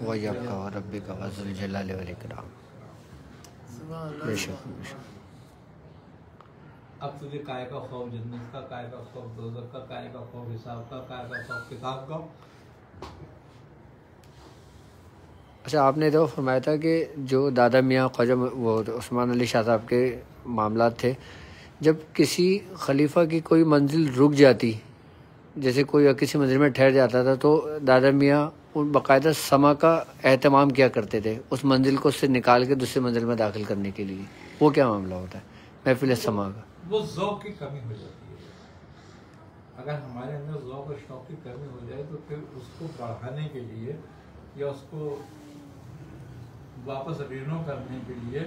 वही आपका रब्बी का वज़ुल जलाल वल इकराम। बेशक। अब तुझे काय का खौफ जन्नत का, काय का खौफ दोज़ख का, काय का खौफ हिसाब का, काय का खौफ किताब का। अच्छा, आपने तो फरमाया था कि जो दादा मियाँ ख्वाजा वो उस्मान अली शाह साहब के मामला थे, जब किसी खलीफा की कोई मंजिल रुक जाती, जैसे कोई किसी मंजिल में ठहर जाता था, तो दादा मियाँ उन बाकायदा समा का एहतमाम किया करते थे, उस मंजिल को उससे निकाल के दूसरी मंजिल में दाखिल करने के लिए। वो क्या मामला होता है महफिल समा का? वो ज़ौक़ की कमी हो जाती है। अगर हमारे अंदर ज़ौक़ और शौक़ की कमी हो जाए तो फिर उसको बढ़ाने के लिए या उसको वापस रिनो करने के लिए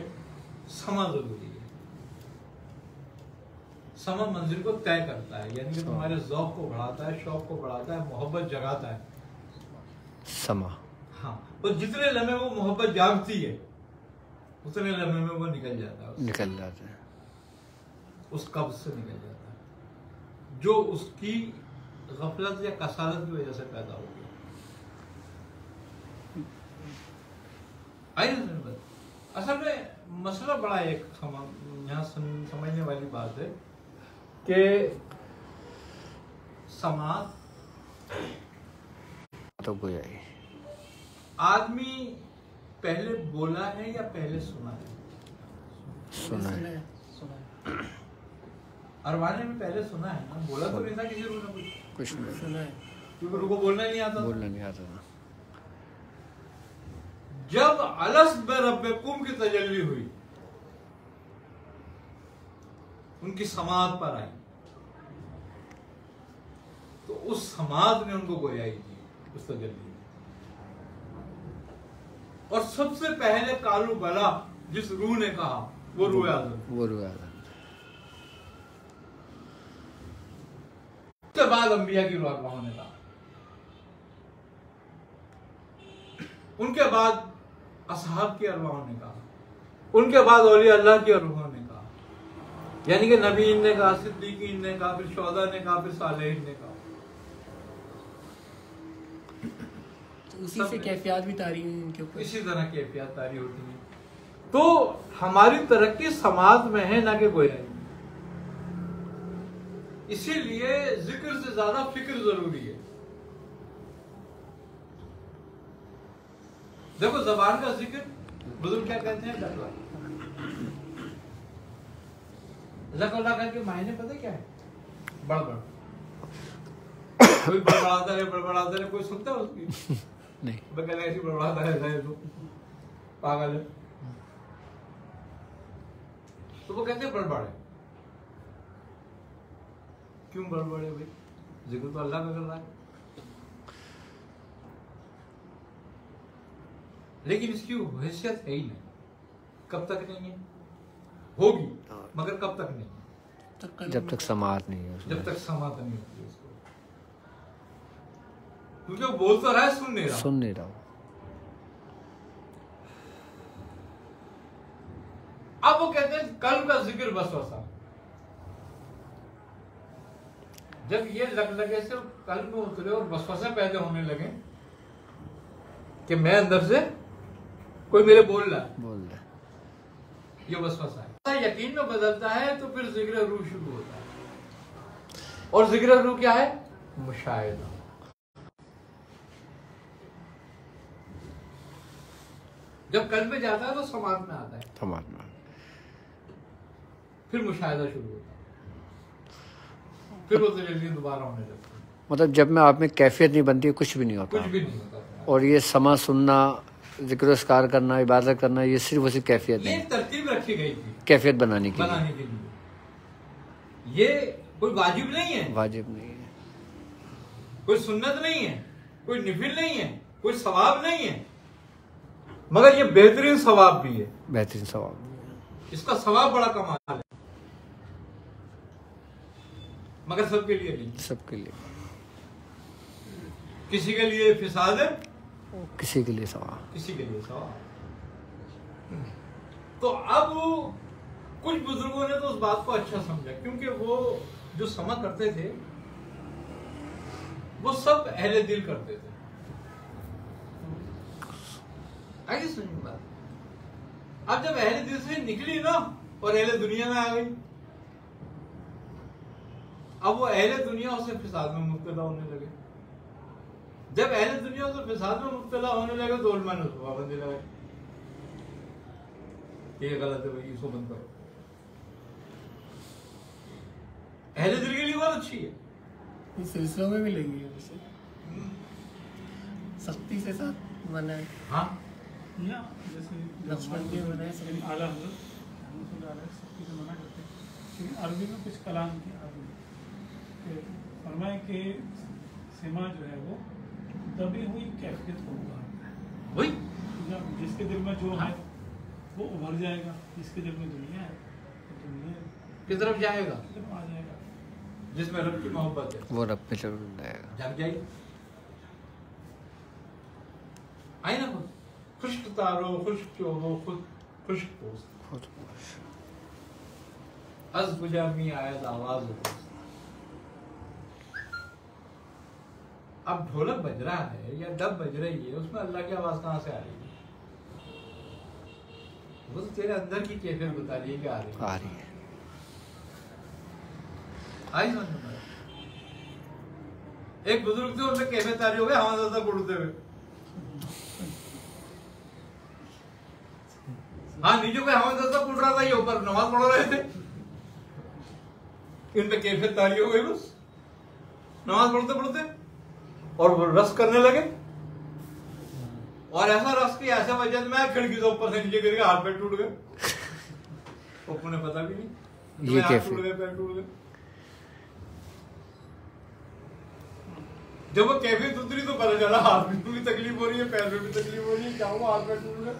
समा जरूरी है। समा मंजिल को तय करता है, यानी कि तुम्हारे ज़ौक़ को बढ़ाता है, शौक़ को बढ़ाता है, मोहब्बत जगाता है। समा, हाँ, तो जितने लम्हे वो मोहब्बत जागती है उतने लम्हे में वो निकल जाता है, उस कब्ज़ से निकल जाता है, जो उसकी गफलत या कसालत की वजह से पैदा हो गया। असल में मसला बड़ा एक यहाँ समझने वाली बात है कि समाज तो कोई आदमी पहले बोला है या पहले सुना है? सुना है। अरवाने में पहले सुना है ना, बोला तो नहीं था किसी को, कुछ नहीं सुना है, क्योंकि उनको बोलना नहीं आता, था। जब अलस्त बिरब्बिकुम की तजल्ली हुई, उनकी समात पर आई, तो उस समात ने उनको गोयाई दी, उस तजल्ली में। और सबसे पहले कालू बला जिस रूह ने कहा वो रूह आज़म। उसके बाद अंबिया की रूह ने कहा, उनके बाद असहाब की अरवाहों ने कहा, उनके बाद औलिया अल्लाह की अरवाहों ने कहा, यानी कि नबीन ने कहा, सिद्दीकीन ने कहा, फिर शोहदा ने कहा, फिर सालेहीन ने कहा। तो उसी से कैफियत भी तारी हुई उनके ऊपर, इसी तरह कैफियत तारी होती है। तो हमारी तरक्की समाज में है, ना कि गोयाई में। इसीलिए जिक्र से ज्यादा फिक्र जरूरी है। देखो ज़बान का जिक्र बुजुर्ग क्या कहते हैं, लकला करके मायने पता क्या है? बड़बड़। कोई बड़बड़ाता है, कोई सुनता है उसकी? नहीं। मैं कहना ऐसी बड़बड़ाता है तो पागल है। तो वो कहते हैं बड़बड़ है। क्यों बड़बड़ है भाई? जिक्र तो अल्लाह का कर रहा है। लेकिन इसकी हैसियत है ही नहीं। कब तक नहीं है? होगी, मगर कब तक नहीं? जब तक समात नहीं है, जब तक समात नहीं होती उसको। क्योंकि वो बोल तो रहा है, सुन नहीं रहा। अब वो कहते हैं कल्ब का जिक्र वसवसा। जब ये लगे से कल्ब में उतरे और वसवसा पैदा होने लगे कि मैं अंदर से कोई मेरे बोल रहा है, ये वसवसा है। यकीन में बदलता है तो फिर जिक्र रूह शुरू होता है। और जिक्र रूह क्या है? मुशाहिदा। जब कल्ब में जाता है तो समात में आता है, फिर मुशाहिदा शुरू होता है, फिर वो तजल्ली दोबारा होने लगती है। मतलब जब में आप में कैफियत नहीं बनती, कुछ भी नहीं होता। कुछ भी नहीं होता। और ये समा सुनना, जिक्र-ओ-अस्कार करना, इबादत करना, ये सिर्फ उसी कैफियत ये है, तरतीब रखी गई थी कैफियत बनाने के लिए। ये कोई वाजिब नहीं है, वाजिब नहीं है, कोई सुन्नत नहीं है, कोई निफिल नहीं है, कोई सवाब नहीं है, मगर ये बेहतरीन सवाब भी है। बेहतरीन सवाब, इसका सवाब बड़ा कमाल है, मगर सबके लिए नहीं। सबके लिए, किसी के लिए फिसाद है, किसी के लिए सवाब, किसी के लिए सवाब। तो अब कुछ बुजुर्गों ने तो उस बात को अच्छा समझा, क्योंकि वो जो समा करते थे वो सब अहले दिल करते थे। आगे सुनिए बात। अब जब अहले दिल से निकली ना और अहले दुनिया में आ गई, अब वो अहले दुनिया उसे फिसाद में मुब्तला होने लगे। जब अहले दुनिया उसे फिसाद में मुब्तला होने लगे तो उलमा ने उसको पाबंदी लगाई, ये गलत है भाई, इसको बंद करो। अहले दिल के लिए बहुत अच्छी है, इस सिलसिलों में भी लगी है वैसे, सख्ती से साथ मना है। हाँ, या जैसे लक्ष्मण के बनाए सभी आला हजरत सख्ती से मना करते हैं। लेकिन अरबी में कुछ कलाम की आदमी फरमाए कि सिमा जो है वो दबी हुई कैफियत को उभारता है। वही जिसके दिल में जो है वो उभर जाएगा, जिसके दिल में दुनिया है तो दुनिया किस तरफ जाएगा? आ जाएगा। जिसमें रब की मोहब्बत है वो रब पे चढ़ जाएगा, जग जाएगी। आई ना खुद खुश्क तारो, खुश्क चोरो, खुद खुश्क पोस्ट, अज गुजामी आयत आवाज होती। अब ढोलक बज रहा है या डब बज रही है, उसमें अल्लाह की आवाज कहां से आ रही है? वो तो तेरे अंदर की कैफियत बता रही है कि आ रही है। आई समझ में? एक बुजुर्ग थे, उनसे कैफियत आ रही हो गई हवा ज्यादा उड़ते हुए। हाँ, नीचे कोई हवा ज्यादा उड़ रहा था, ये ऊपर नमाज पढ़ रहे थे, इन पे कैफियत तारी हो गई बस नमाज पढ़ते पढ़ते, और वो रस करने लगे। और ऐसा रस की ऐसा वजह मैं खिड़की से ऊपर से नीचे गिर गया, हाथ पैर टूट गए, पप्पू ने पता भी नहीं, ये हाथ कैफियत टूट गए, पैर टूट गए। जब वो कैफियत उतरी तो पता चला हाथ में भी तकलीफ हो रही है, पैर में भी तकलीफ हो रही है, क्या हुआ, हाथ पैर टूट गए।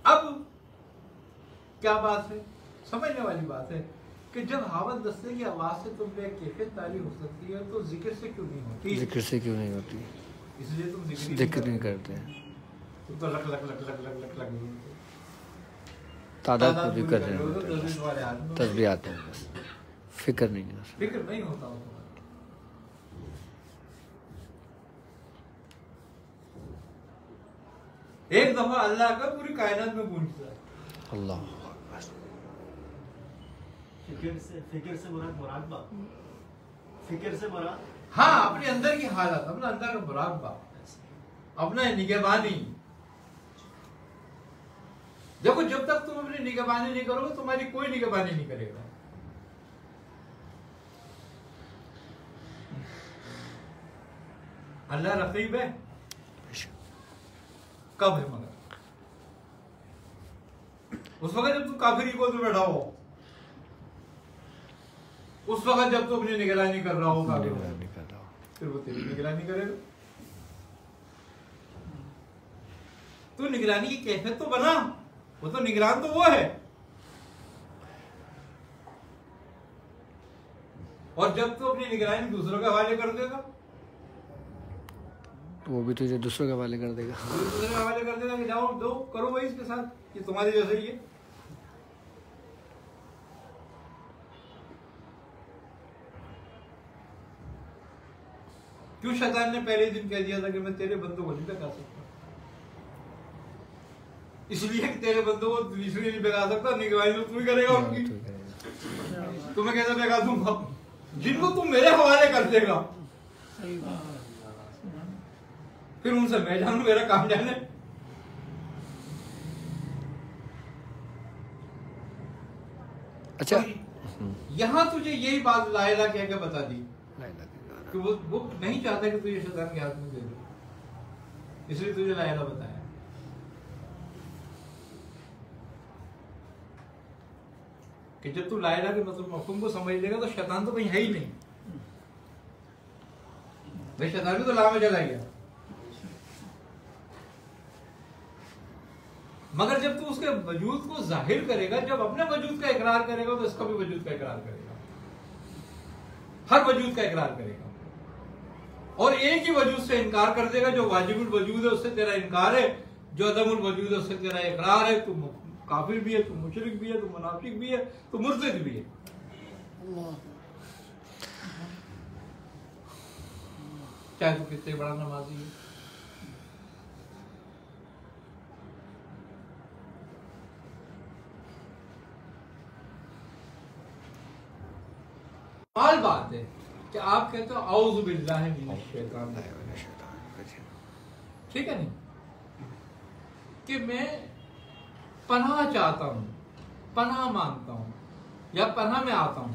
अब क्या बात है, समझने वाली बात है कि जब हावत दस्ते की आवाज से तुम पे कैफियत तारी हो सकती है तो जिक्र से क्यों नहीं होती? जिक्र से क्यों नहीं होती? इसलिए तुम जिक्र नहीं करते हैं, तुम तो luck luck luck luck luck luck luck तादाद पूरी कर रहे हो, हैं, तस्बीह आते हैं, बस फिक्र नहीं है, फिक्र नहीं होता हो। एक दफा अल्लाह का पूरी कायनात में गूंजता है अल्लाह। फिक्र से मुराद फिक्र से मुराद, हाँ, अपने अंदर की हालत, अपना अंदर का मुराकबा, अपना निगहबानी, देखो जब तक तुम अपनी निगहबानी नहीं करोगे तुम्हारी कोई निगहबानी नहीं करेगा। अल्लाह रकीब है, कब है मगर उस वक्त जब तुम काफिर की गोद में बैठा हो, उस वक्त जब तुम अपनी निगरानी कर रहा होगा, फिर वो तेरी निगरानी करेगा। तो निगरानी की कैफियत तो बना, वो तो निगरान तो वो है। और जब तू अपनी निगरानी दूसरों के हवाले कर देगा तो वो भी तुझे दूसरों के हवाले कर देगा। दूसरों के हवाले कर देगा कि जाओ दो करो भाई इसके साथ, ये तुम्हारे जैसे ही है। क्यों शैतान ने पहले दिन कह दिया था कि मैं तेरे बंदों को नहीं भगा सकता? इसलिए कि तेरे बंदों को इसलिए नहीं भगा सकता, निगरानी तो तू ही करेगा उनकी। तुम्हें कैसे भगा दूंगा जिनको तुम मेरे हवाले कर देगा? फिर उनसे मैं जानू, मेरा काम जाने। अच्छा, यहां तुझे यही बात लायला कह के बता दी कि वो नहीं चाहता कि तुझे शैतान के हाथ में दे दे, इसलिए तुझे लायला बताया। कि जब तू लायला के मतलब मफहूम को समझ लेगा तो शैतान तो कहीं है ही नहीं। भाई शैतान भी तो ला में चला गया, मगर जब तू उसके वजूद को जाहिर करेगा, जब अपने वजूद का इकरार करेगा तो इसका भी वजूद का इकरार करेगा, हर वजूद का इकरार करेगा। और एक ही वजूद से इनकार कर देगा, जो वाजिबुल वजूद है उससे तेरा इनकार है, जो अदमुल वजूद है उससे तेरा इकरार है। तू काफिर भी है, तू मुशरिक भी है, तू मुनाफिक भी है, तू मुर्तद भी है। चाहे तू कितने बड़ा नमाजी है। हाल बात है कि आप कहते हो औज़ु बिल्लाहि मिनश शैतान, ठीक है नहीं, कि मैं पनाह चाहता हूं, पनाह मांगता हूं या पनाह में आता हूं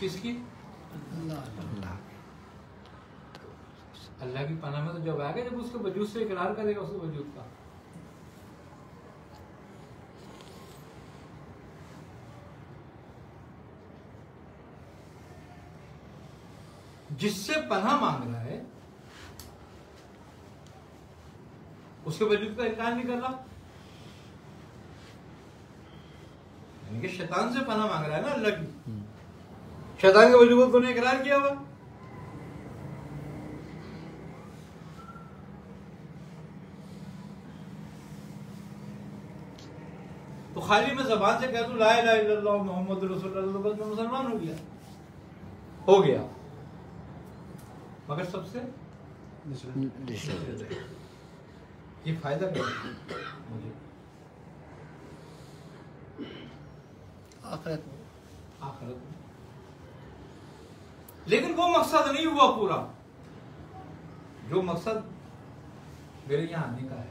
किसकी? अल्लाह की पनाह में तो जब आएगा जब उसके वजूद से इकरार करेगा उसके वजूद का। जिससे पनाह मांग रहा है उसके वजूद का इनकार नहीं कर रहा, यानी कि शैतान से पनाह मांग रहा है ना अल्लाह की। शैतान के वजूद को तूने इकरार किया हुआ। तो खाली मैं जबान से कह दूं ला इलाहा इल्लल्लाह मुहम्मद रसूलुल्लाह, बस मैं मुसलमान हो गया। मगर सबसे ये फायदा क्या मुझे? आखिरत में। लेकिन वो मकसद नहीं हुआ पूरा जो मकसद मेरे यहां आने का है।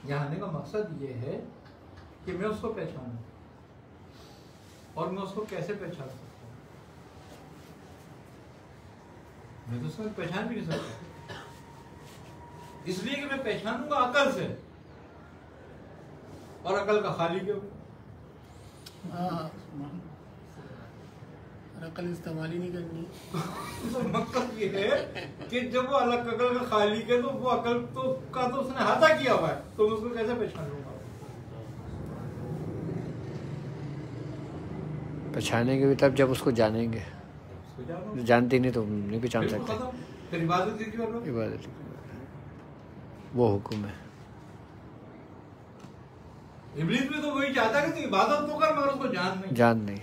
यहां आने का मकसद ये है कि मैं उसको पहचानूं, और मैं उसको कैसे पहचान सकता हूं? मैं तो उसको पहचान भी नहीं सकता, इसलिए कि मैं पहचानूंगा अकल से, और अकल का खाली क्यों? अकल इस्तेमाल ही नहीं करनी। तो मकसद ये है कि जब वो अलग अकल का खाली के, तो वो अकल तो का तो उसने हाथा किया हुआ है, तो मैं उसको कैसे पहचान लूंगा? पहचानेंगे भी तब जब उसको जानेंगे, जानते नहीं तो नहीं पहचान सकते। फिर इबादत क्यों कर रहे हो? इबादत वो हुक्म है। इब्लीस भी तो वही चाहता है कि इबादत तो कर, मगर उसको जान नहीं,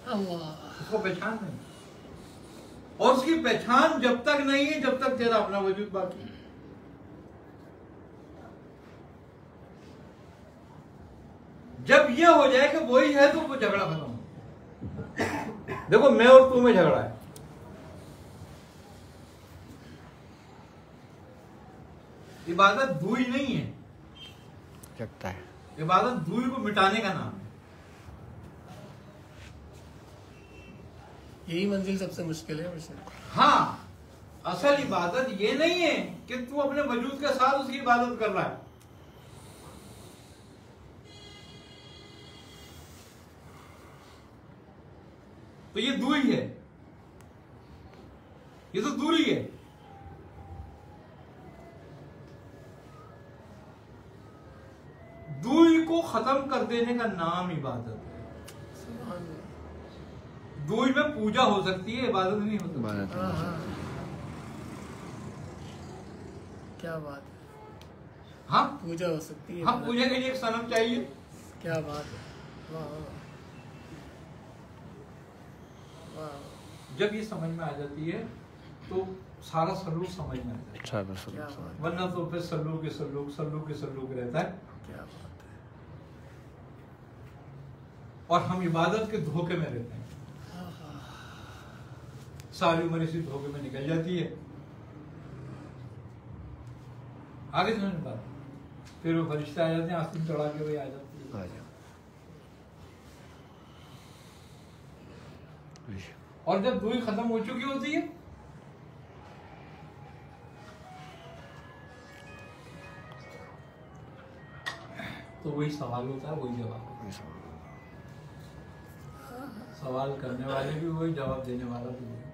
उसको पहचान नहीं। और उसकी पहचान जब तक नहीं है जब तक तेरा अपना वजूद बाकी है। जब ये हो जाए कि वही है तो वो झगड़ा खत्म हो। देखो मैं और तू में झगड़ा है, इबादत दूई नहीं है, लगता है इबादत दूई को मिटाने का नाम है। यही मंजिल सबसे मुश्किल है वैसे। हाँ, असल इबादत ये नहीं है कि तू अपने वजूद के साथ उसकी इबादत कर रहा है। तो ये दूरी है, ये तो दूरी है। दूरी को खत्म कर देने का नाम इबादत है। दूरी में पूजा हो सकती है, इबादत नहीं हो सकती। क्या बात है। हाँ, पूजा हो सकती है। हाँ, पूजा के लिए एक सनम चाहिए। क्या बात है। वाह वाह वाह। जब ये समझ में आ जाती है तो सारा सलूक समझ में आ जाता अच्छा क्या बस बात है, वरना तो फिर सलूक के सलूक रहता है। क्या बात है। और हम इबादत के धोखे में रहते हैं, सारी उम्र इसी धोखे में निकल जाती है। आगे समझ में बात, फिर वो फरिश्ते आ जाते हैं, आस्तीन चढ़ा के वही आ जाती है। आ जाओ। और जब दूरी खत्म हो चुकी होती है तो वही सवाल होता है, वही जवाब होता है। सवाल करने वाले भी वही, जवाब देने वाला भी वही।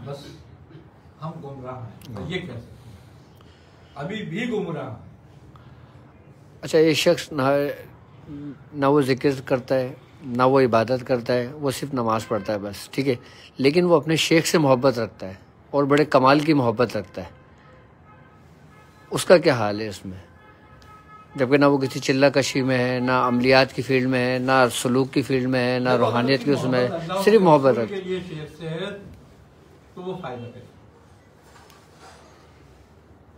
बस हम गुमराह हैं, तो ये कह सकते हैं, अभी भी गुमराह हैं। अच्छा, एक शख्स ना वो जिक्र करता है, ना वो इबादत करता है, वो सिर्फ नमाज पढ़ता है बस, ठीक है, लेकिन वो अपने शेख से मोहब्बत रखता है और बड़े कमाल की मोहब्बत रखता है, उसका क्या हाल है इसमें? जबकि ना वो किसी चिल्ला कशी में है, ना अमलियात की फील्ड में है, ना सलूक की फील्ड में है, ना रूहानियत की उसमें है, सिर्फ मोहब्बत के लिए शेख से है तो वो फायदा करे,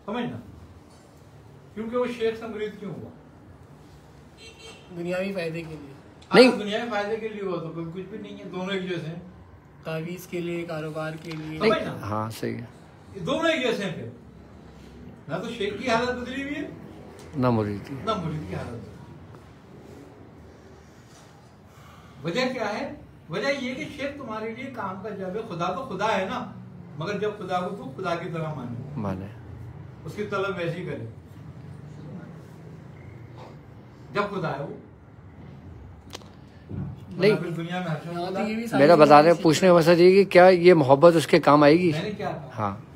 समझना। क्योंकि वो शेख से मुरीद क्यों हुआ? दुनियावी फायदे के लिए नहीं। अगर दुनिया में फायदे के लिए हुआ तो कोई कुछ भी नहीं है, दोनों एक जैसे हैं। तावीज़ के लिए, कारोबार के लिए। समझना, हाँ सही है, ये दोनों एक जैसे हैं। फिर ना तो शेख की हालत बदली हुई है, ना मुरीद की। ना मुरीद की हालत बदली। वजह क्या है? वजह ये कि शेख तुम्हारे लिए काम का जब है, खुदा तो खुदा है ना, मगर जब खुदा को तो खुदा की तरह माने, उसकी तलब वैसी करे जब खुदा है वो। नहीं, फिर दुनिया में हर शख्स खुदा है। मेरा बताने पूछने का मकसद ये कि क्या ये मोहब्बत उसके काम आएगी? मैंने क्या कहा? हाँ,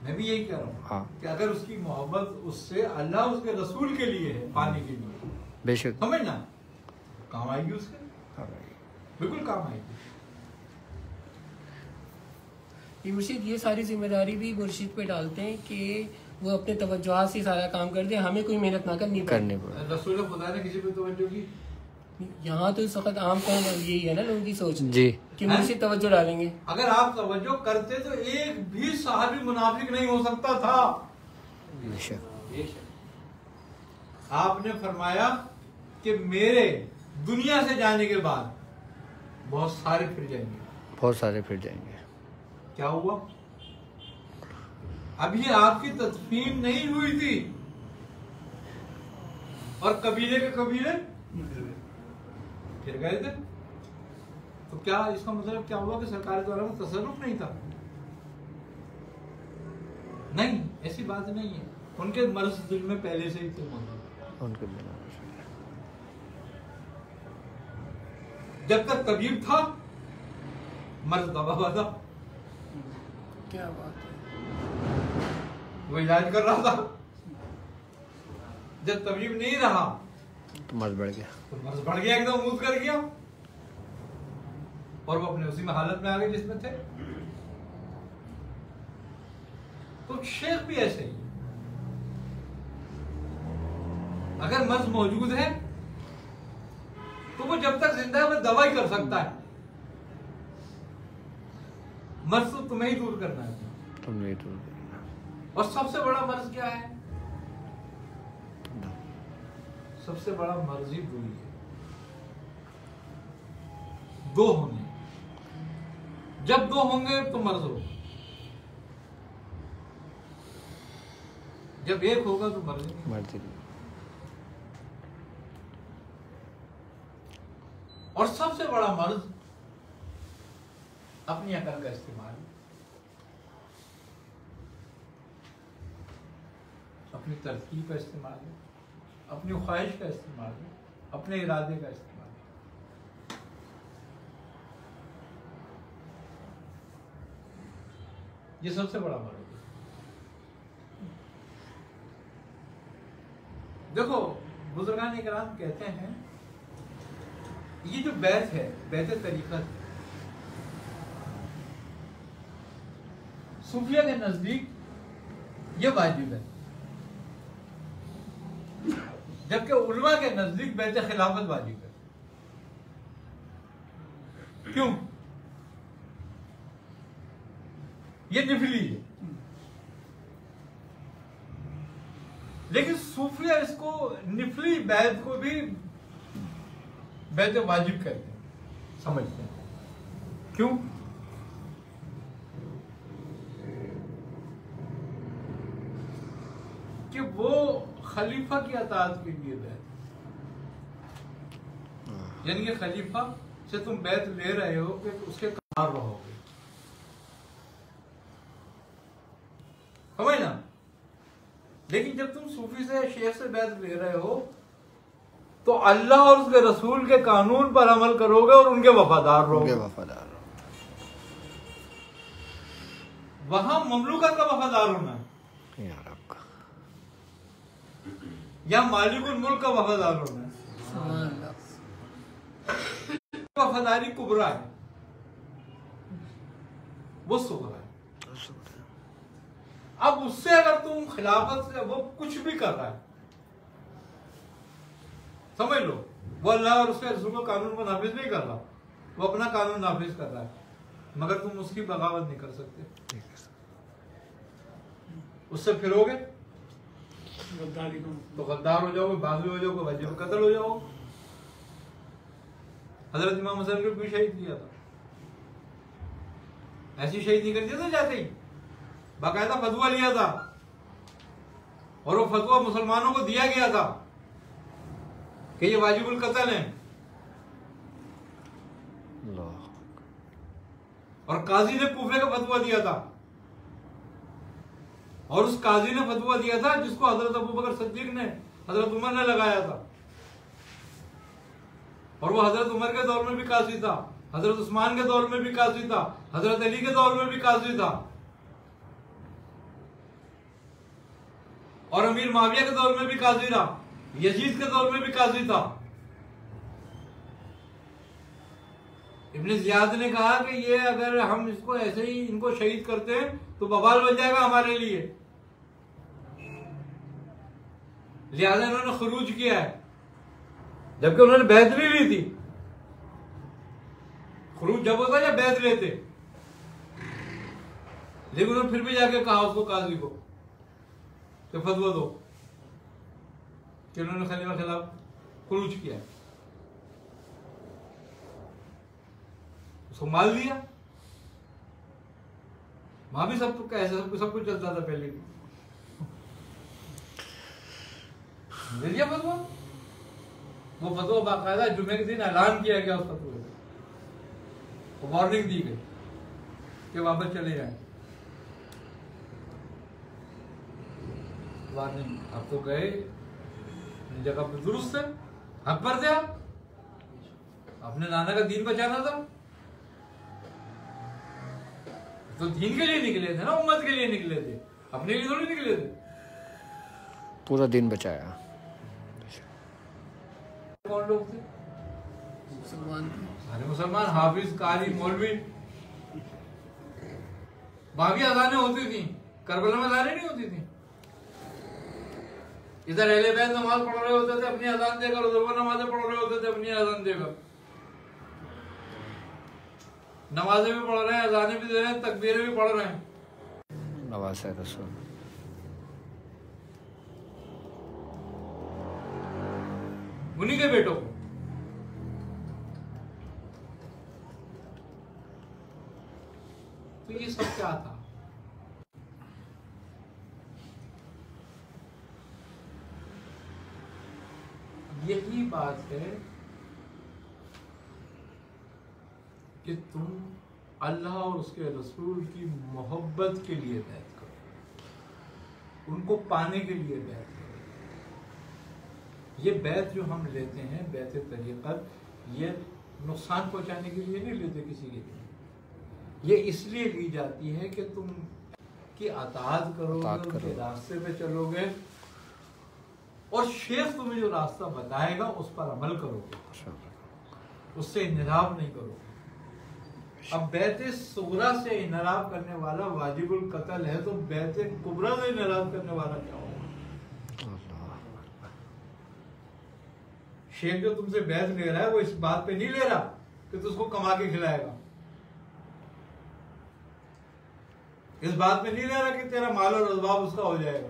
मैं भी यही कह रहा हूँ, हाँ, कि अगर उसकी मोहब्बत उससे अल्लाह उसके रसूल के लिए है, पाने के लिए, बेशक समझना, काम आएगी उसके, हाँ, बिल्कुल काम आएगी। ये मुर्शिद ये सारी जिम्मेदारी भी मुर्शिद पे डालते हैं कि वो अपने तवज्जुहात से सारा काम कर दे, हमें कोई मेहनत ना करनी पड़े। रसूल खुदा ने किसी पे तवज्जो की? यहाँ तो इस वक्त आम कौन यही है ना लोगों की सोच जी, कि मुर्शिद तवज्जो डालेंगे। अगर आप तवज्जो करते तो एक भी सहाबी मुनाफिक नहीं हो सकता था। बेशक। आपने फरमाया कि मेरे दुनिया से जाने के बाद बहुत सारे फिर जाएंगे। बहुत सारे फिर जाएंगे। क्या हुआ? अभी आपकी तदफीन नहीं हुई थी और कबीले के कबीले फिर गए थे। तो क्या इसका मतलब क्या हुआ कि सरकार द्वारा वो तसर्रुफ नहीं था? नहीं, ऐसी बात नहीं है। उनके मर्ज दिल में पहले से ही थे मौजूद। उनके जब तक तबीब था मर्ज दबा हुआ था, क्या बात है। वो इलाज कर रहा था। जब तबीब नहीं रहा तो मर्ज बढ़ गया, तो मर्ज बढ़ गया, एकदम मूद कर गया और वो अपने उसी में हालत में आ गए जिसमें थे। तो शेख भी ऐसे ही, अगर मर्ज मौजूद है तो वो जब तक जिंदा है वो दवाई कर सकता है। मर्ज तो तुम्हें ही दूर करना है। तुम नहीं दूर करना। और सबसे बड़ा मर्ज क्या है? सबसे बड़ा मर्ज ही दूरी है। दो होंगे, जब दो होंगे तो मर्द होगा, जब एक होगा तो मर्द। और सबसे बड़ा मर्ज अपनी अकल का इस्तेमाल, अपनी तरकीब का इस्तेमाल है, अपनी ख्वाहिश का इस्तेमाल है, अपने इरादे का इस्तेमाल है। ये सबसे बड़ा मर्ज है। देखो बुजुर्गान इकराम कहते हैं ये जो बैत है, बैत तरीका सूफिया के नजदीक ये वाजिब है, जबकि उलमा के नजदीक बैत खिलाफत वाजिब है। क्यों? ये निफली है, लेकिन सूफिया इसको निफली बैत को भी बैत वाजिब कहते हैं, समझते हैं। क्यों? कि वो खलीफा की अताअत के लिए बैत, यानी कि खलीफा से तुम बैत ले रहे हो कि उसके कार रहोगे, समझ ना। लेकिन जब तुम सूफी से शेख से बैत ले रहे हो तो अल्लाह और उसके रसूल के कानून पर अमल करोगे और उनके वफादार रहोगे। वहां ममलूका का वफादार होना है या मालिकुल मुल्क का वफादार होना है। वफादारी कुबरा है, वो सुगरा है। अब उससे अगर तुम खिलाफत से, वो कुछ भी कर रहा है, समझ लो वो अल्लाह और उसके रसूल को कानून को नाफिज नहीं कर रहा, वो अपना कानून नाफिज कर रहा है, मगर तुम उसकी बगावत नहीं कर सकते। उससे फिरोगे तो गद्दार हो जाओगे, बागी हो जाओगे, वजीब कत्ल हो जाओगे। हजरत इमाम हुसैन को भी शहीद किया था, ऐसी शहीद नहीं कर दिया था जाते ही, बाकायदा फतवा लिया था और वो फतवा मुसलमानों को दिया गया था कि ये वाजिबुल कत्ल है। और काजी ने कूफे का फतवा दिया था, और उस काजी ने फतवा दिया था जिसको हजरत अबू बकर सिद्दीक ने, हजरत उमर ने लगाया था, और वो हजरत उमर के दौर में भी काजी था, हजरत उस्मान के दौर में भी काजी था, हजरत अली के दौर में भी काजी था, और अमीर माविया के दौर में भी काजी था, यजीद के दौर में भी काजी था। इब्न जियाद ने कहा कि ये अगर हम इसको ऐसे ही इनको शहीद करते हैं तो बवाल बन जाएगा हमारे लिए, लिहाजा इन्होंने खुरूज किया है, जबकि उन्होंने बैत नहीं ली थी। खुरूज जब होता या बैत लेते, लेकिन उन्होंने फिर भी जाके कहा उसको काजी को कि फतवा दो, कि उन्होंने खलीफा के खिलाफ खुरूज किया, उसको मार दिया। वहां भी सब कुछ चलता था पहले भी, दे दिया फतवा। वो फतवा बाकायदा जुमे के दिन ऐलान किया गया, उस फतवे को वार्निंग दी गई कि वापस चले जाए। वार्निंग, आप तो गए जगह पर दुरुस्त है, हक पर थे, आप अपने नाना का दीन बचाना था, तो दीन के लिए निकले थे ना, उम्मत के लिए निकले थे, अपने लिए थोड़ी निकले थे। पूरा दिन बचाया। कौन लोग थे? सारे मुसलमान, हाफिज, कारी, मौलवी। वहां भी अजानें होती थी, करबला में अजानें नहीं होती थी। इधर अहले बैत नमाज पढ़ रहे होते थे, अपनी अजान देकर, उधर वो नमाजें पढ़ रहे होते थे, अपनी अजान देकर। नमाजें भी पढ़ रहे हैं, अजानें भी दे रहे हैं, तकबीरें भी पढ़ रहे हैं। नवाज रसूल उन्हीं के बेटों को। सब क्या था? यही बात है कि तुम अल्लाह और उसके रसूल की मोहब्बत के लिए बैत करो, उनको पाने के लिए बैत करो। ये बैत जो हम लेते हैं, बैत तरीक़त, ये नुकसान पहुंचाने के लिए नहीं लेते किसी के लिए, ये इसलिए ली जाती है कि तुम की अताअत करोगे, उनके रास्ते पे चलोगे और शेख तुम्हें जो रास्ता बताएगा उस पर अमल करोगे, उससे इनराब नहीं करोगे। अब बैत सुगरा से इनराब करने वाला वाजिबुल कत्ल है, तो बैत कुबरा से इनराब करने वाला क्या होगा? शेख जो तुमसे बैत ले रहा है वो इस बात पे नहीं ले रहा कि तू उसको कमा के खिलाएगा, इस बात पे नहीं ले रहा कि तेरा माल और असबाब उसका हो जाएगा,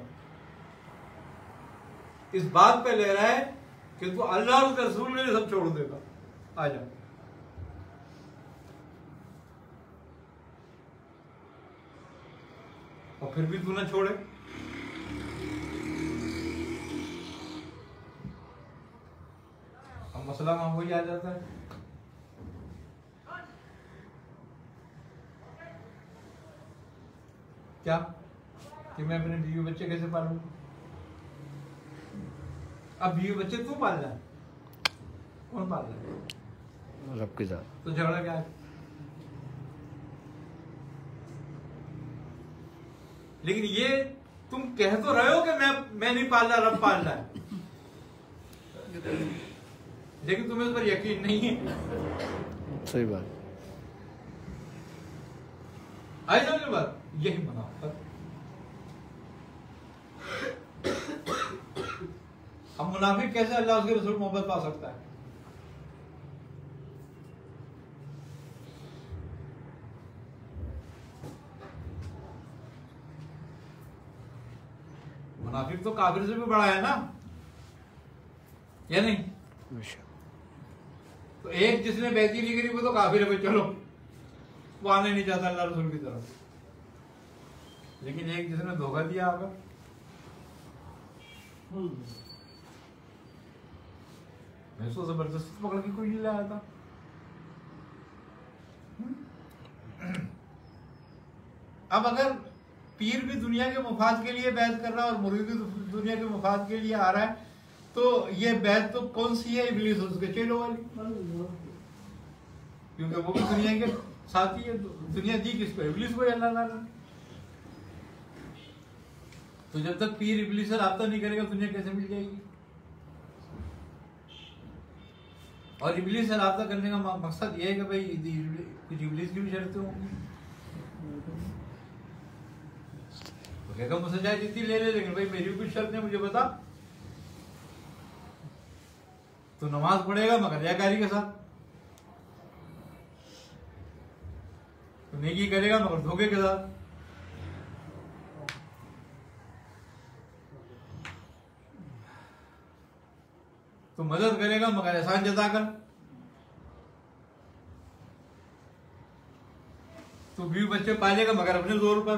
इस बात पे ले रहा है कि तू अल्लाह और उसके रसूल के लिए सब छोड़ देगा। आ जा, और फिर भी तू ना छोड़े। अब मसला वहां वही आ जाता है, क्या कि मैं अपने बीवी बच्चे कैसे पालूं? अब बीवी बच्चे तू पाल रहा है, कौन पाल रहा है? रब के साथ। तो झगड़ा क्या है? लेकिन ये तुम कह तो रहे हो कि मैं नहीं पाल रहा, रब पाल रहा है, लेकिन तुम्हें उस पर यकीन नहीं है। सही बात। आई समझ बात, यही मुनाफिक। अब मुनाफिक कैसे अल्लाह उसके रसूल मोहब्बत पा सकता है? मुनाफिक तो काफिर से भी बड़ा है ना, या नहीं? तो एक जिसने बेइज्जती नहीं करी वो तो काफिर है, भाई चलो वो आने नहीं चाहता अल्लाह रसूल की तरफ, लेकिन एक जिसने धोखा दिया होगा, मैं उसको जबरदस्ती पकड़ के कोई नहीं लाया था। अब अगर पीर भी दुनिया के मुफाद के लिए बैत कर रहा है और मुरीद भी दुनिया के मुफाद के लिए आ रहा है, तो ये बैत तो कौन सी है? इब्लीस उसके चेलों वाली, क्योंकि वो भी दुनिया के साथी है। दुनिया दी किसको? इब्लीस को, अल्लाह ताला। तो जब तक पीर इब्लीस से राब्ता नहीं करेगा दुनिया कैसे मिल जाएगी? और इब्लीस से राब्ता करने का मकसद ये है कि भाई कुछ इब्लीस की भी शर्तें होंगी, तो कहेगा मुझसे चाहे जितनी ले ले, लेकिन भाई मेरी भी कुछ शर्तें मुझे बता। तो नमाज पढ़ेगा मगर रियाकारी के साथ, तो नेकी करेगा मगर धोखे के साथ, तो मदद करेगा मगर एहसान जताकर, तो बीवी बच्चे पालेगा मगर अपने जोर पर,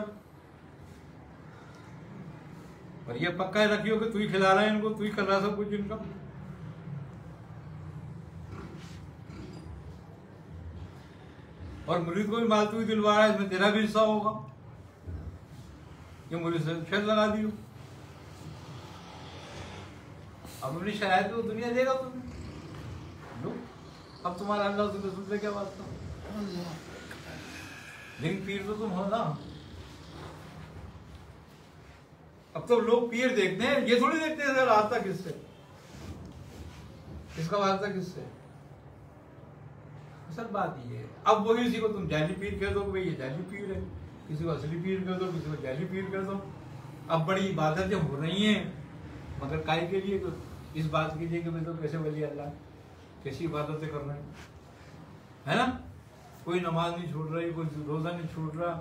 और ये पक्का रखियो कि तू ही खिला रहा है इनको, तू ही कर रहा है सब कुछ इनका। और मुरीद को भी माल तू ही दिलवा रहा है, इसमें तेरा भी हिस्सा होगा, ये मुरीद से शर्त लगा दियो। अब अपनी शरायत तो दुनिया देगा तुम्हें, लो अब तुम्हारा अल्लाह से रसूल से क्या वास्ता? लेकिन पीर तो तुम हो ना। अब तो लोग पीर देखते हैं, ये थोड़ी देखते हैं रास्ता किससे, इसका वास्ता किससे। असल बात ये है, अब वही उसी को तुम जाली पीर कह दो कि भाई ये जाली पीर है, किसी को असली पीर कर दो, किसी को जाली पीर कर दो। अब बड़ी इबादतें हो रही हैं मगर काय के लिए? तो इस बात के लिए कि भाई तो कैसे वली अल्लाह, कैसी इबादतें कर रहे हैं, है ना? कोई नमाज नहीं छूट रही, कोई रोजा नहीं छूट रहा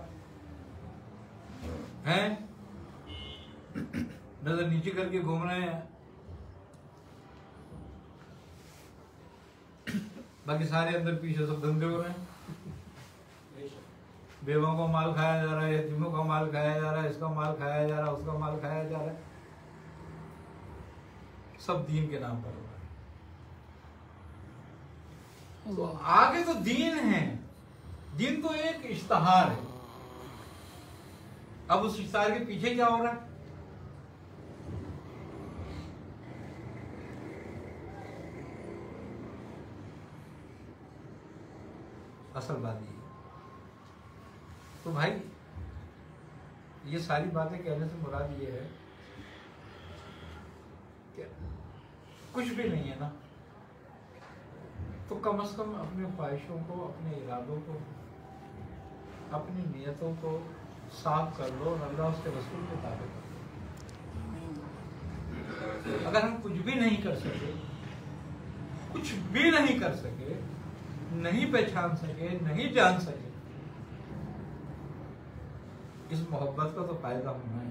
है, नजर नीचे करके घूम रहे हैं, बाकी सारे अंदर पीछे सब धंधे हो रहे हैं। बेवों का माल खाया जा रहा है, यतीमों का माल खाया जा रहा है, इसका माल खाया जा रहा है, उसका माल खाया जा रहा है, सब दीन के नाम पर हो रहा है। तो आगे तो दीन है, दीन तो एक इश्तहार है। अब उस इश्तहार के पीछे क्या हो रहा है? असल बात ये, तो भाई ये सारी बातें कहने से मुराद ये है कि कुछ भी नहीं है ना, तो कम से कम अपने ख्वाहिशों को, अपने इरादों को, अपनी नियतों को साफ कर लो और अल्लाह उसके रसूल के ताबे कर लो। अगर हम कुछ भी नहीं कर सके, कुछ भी नहीं कर सके, नहीं पहचान सके, नहीं जान सके, इस मोहब्बत का तो फायदा होना है।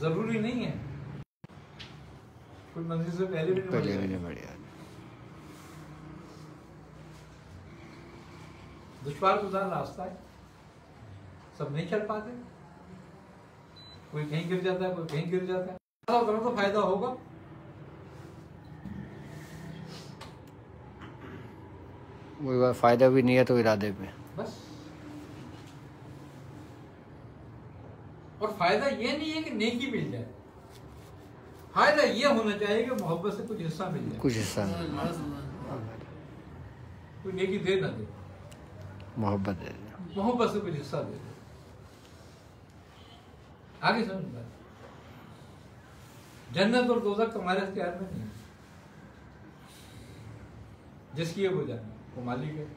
जरूरी नहीं है कोई मंजिल से पहले भी नहीं बढ़िया। दुश्वार गुजार रास्ता है, सब नहीं चल पाते, कोई कहीं गिर जाता है, कोई कहीं गिर जाता है, तो फायदा होगा। वही बात, फायदा भी नहीं है तो इरादे पे बस। और फायदा ये नहीं है कि नेकी मिल जाए, फायदा ये होना चाहिए कि मोहब्बत से कुछ हिस्सा मिल जाए, कुछ हिस्सा कोई नेकी दे ना दे, मोहब्बत दे दे, मोहब्बत से कुछ हिस्सा दे दे। आगे समझ, जन्नत और दोज़ख तुम्हारे इख्तियार में नहीं है, जिसकी है वो जाने, वो मालिक है।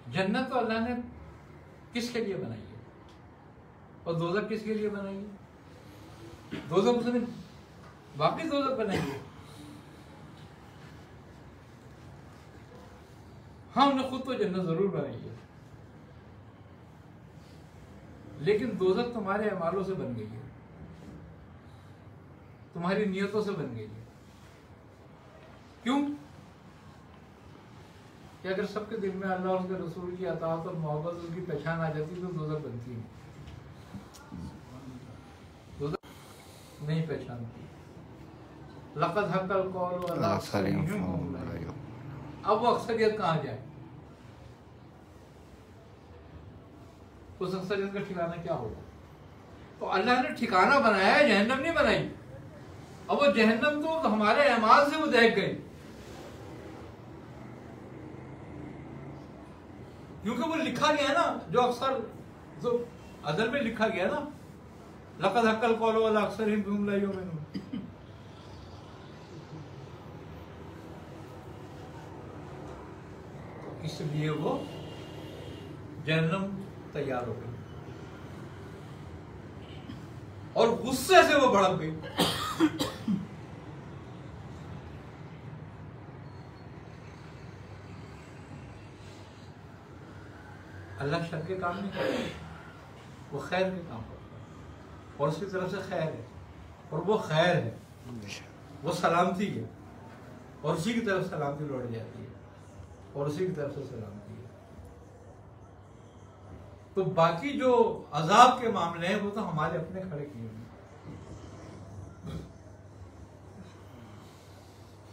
जन्नत तो अल्लाह ने किसके लिए बनाई है और दोज़ख किसके लिए बनाई है? दोज़ख उसने वाकई दोज़ख बनाई है। हाँ, उन्हें खुद तो जन्नत जरूर बनाई है, लेकिन दोज़ख तुम्हारे अमालों से बन गई है, तुम्हारी नियतों से बन गई है। क्यों? कि अगर सबके दिल में अल्लाह और उसके रसूल की अताअत और मोहब्बत, उसकी पहचान आ जाती तो दोज़ख बनती है। दोज़ख नहीं पहचानती। लक़द हक़्क़ल क़ौलु अला अक्सरिहिम। अब वो अक्सरियत कहाँ जाए? उस अक्सरियत का ठिकाना क्या होगा? तो अल्लाह ने ठिकाना बनाया है, जहन्नम नहीं बनाई। अब वो जहन्नम तो हमारे अमाल से वो देख गई, क्योंकि वो लिखा गया ना, जो अक्सर जो अदल में लिखा गया ना, लक़द हक़्क़ल क़ौलु अला अक्सरिहिम फ़हुम ला युमिनून। इसलिए वो जहन्नम तैयार हो गई और गुस्से से वो भड़क गई। अल्लाह शर के काम नहीं करता, वो खैर के काम करता है और उसकी तरफ से खैर है, और वो खैर है, वो सलामती है और उसी की तरफ सलामती लौट जाती है और उसी की तरफ से सलामती है। तो बाकी जो अजाब के मामले हैं वो तो हमारे अपने खड़े किए हुए,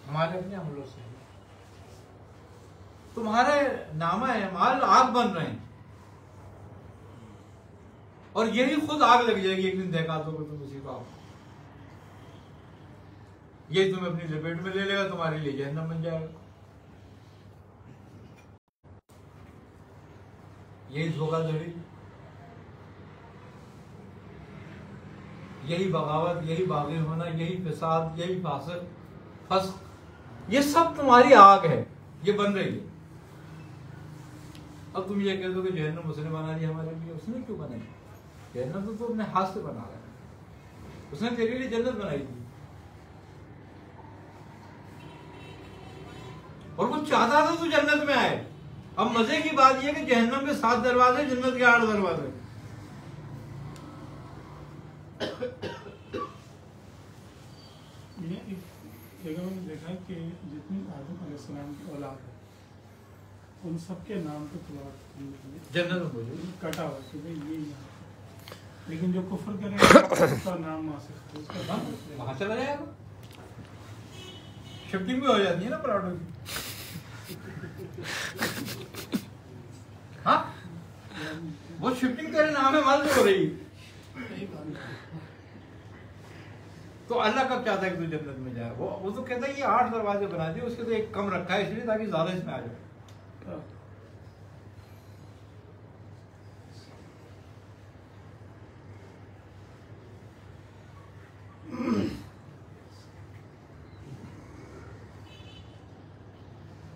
हमारे अपने अमलों से। तुम्हारे नामा अमाल आग बन रहे हैं और यही खुद आग लग जाएगी एक दिन, देखा तो तुम उसी को, यही तुम्हें अपनी लपेट में ले लेगा, तुम्हारे लिए जहन्नम बन जाएगा। यही धोखाधड़ी, यही बगावत, यही बागी होना, यही फिसाद, यही फासिक, फस्क, ये सब तुम्हारी आग है, ये बन रही है। अब तुम ये कह दो कि जहन्नम उसने बना दिया हमारे लिए, उसने क्यों बनाई? जहन्नम तो अपने हाथ से बना रहा है, उसने तेरे लिए जन्नत बनाई थी और वो चाहता था तू जन्नत में आए। अब मजे की बात यह कि जहन्नम के 7 दरवाजे, जन्नत के 8 दरवाजे। ये एक जगह मैंने देखा कि जितनी आदम अलैहिस्सलाम की औलाद है उन सबके नाम पे थोड़ा जन्नत में कटा हुआ कि भाई ये यहाँ पे। लेकिन जो कुफर करेगा उसका नाम मासिक है, उसका नाम वहां चला जाएगा। शिफ्टिंग भी हो जाती है ना पराठों की। हाँ, वो शिफ्टिंग तेरे नाम है मालूम हो रही। तो अल्लाह कब चाहता है कि तू जन्नत में जाए? वो तो कहता है ये 8 दरवाजे बना दिए, उसके तो एक कम रखा है इसलिए ताकि ज्यादा इसमें आ जाए।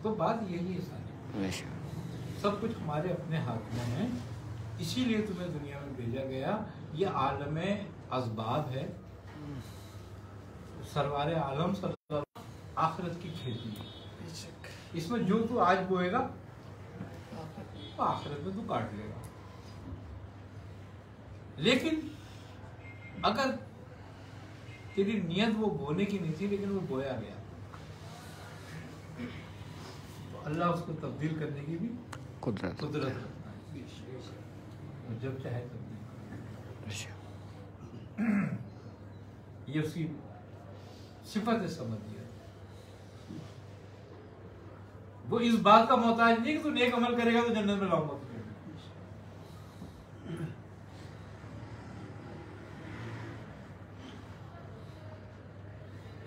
तो बात यही है सारी, सब कुछ हमारे अपने हाथ में है, इसीलिए तुम्हें दुनिया में भेजा गया। ये आलम असबाब है, सरवारे आलम सरकार आखिरत की खेती है। इसमें जो तू आज बोएगा वो आखिरत में तू काट लेगा। लेकिन अगर तेरी नियत वो बोने की नहीं थी लेकिन वो बोया गया, तो अल्लाह उसको तब्दील करने की भी कुदरत रखता है, और जब चाहे तब्दील। ये उसकी सिफत है, समझ लिया। वो इस बात का मोहताज नहीं कि तू नेक अमल करेगा तो जन्नत में लाऊंगा तुझे।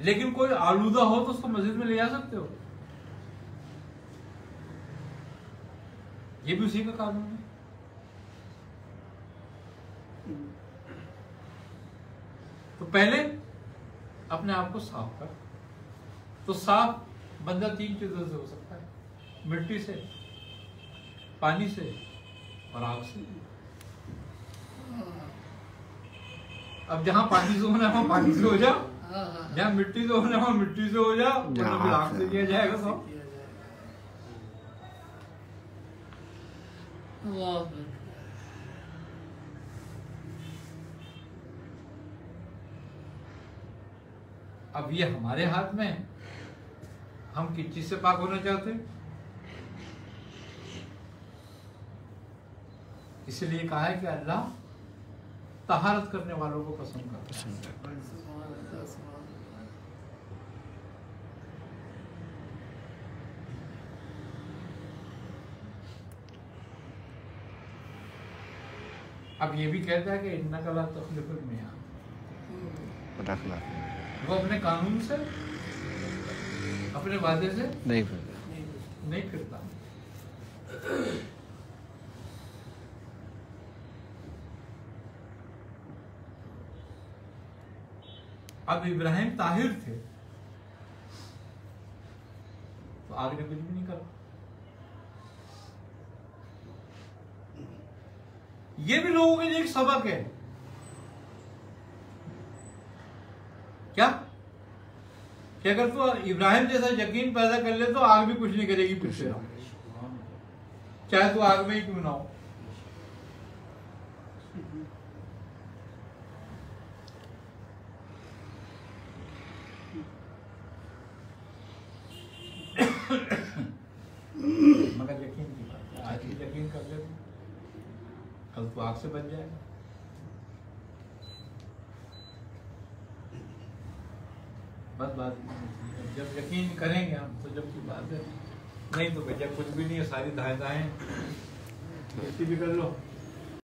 लेकिन कोई आलूदा हो तो उसको मस्जिद में ले जा सकते हो, ये भी उसी का कानून है। तो पहले अपने आप को साफ कर। तो साफ बंदा 3 चीजों से हो सकता है, मिट्टी से, पानी से और आग से। अब जहां पानी से होना है वहां पानी से हो जाओ, जहां मिट्टी से होना है वहां मिट्टी से हो जाओ, फिर आग से किया जाएगा सब। अब ये हमारे हाथ में है, हम किस चीज से पाक होना चाहते हैं। इसलिए कहा है कि अल्लाह तहारत करने वालों को पसंद करता है। अब ये भी कहता है कि इन्ना कला तखलीफुल मियां, वो अपने कानून से, अपने वादे से नहीं फिरता। अब इब्राहिम ताहिर थे तो आग ने कुछ भी नहीं करा। ये भी लोगों के लिए एक सबक है। क्या कि अगर तू इब्राहिम जैसा यकीन पैदा कर ले तो आग भी कुछ नहीं करेगी पीछे, चाहे तू आग में ही क्यों ना हो। मगर यकीन की बात है, आज ही यकीन कर ले, कल तो आग से बच जाएगा। बस बात जब यकीन करेंगे हम तो जब की बात है, नहीं तो भैया कुछ भी नहीं है, सारी दाएं दाएं खेती भी कर लो।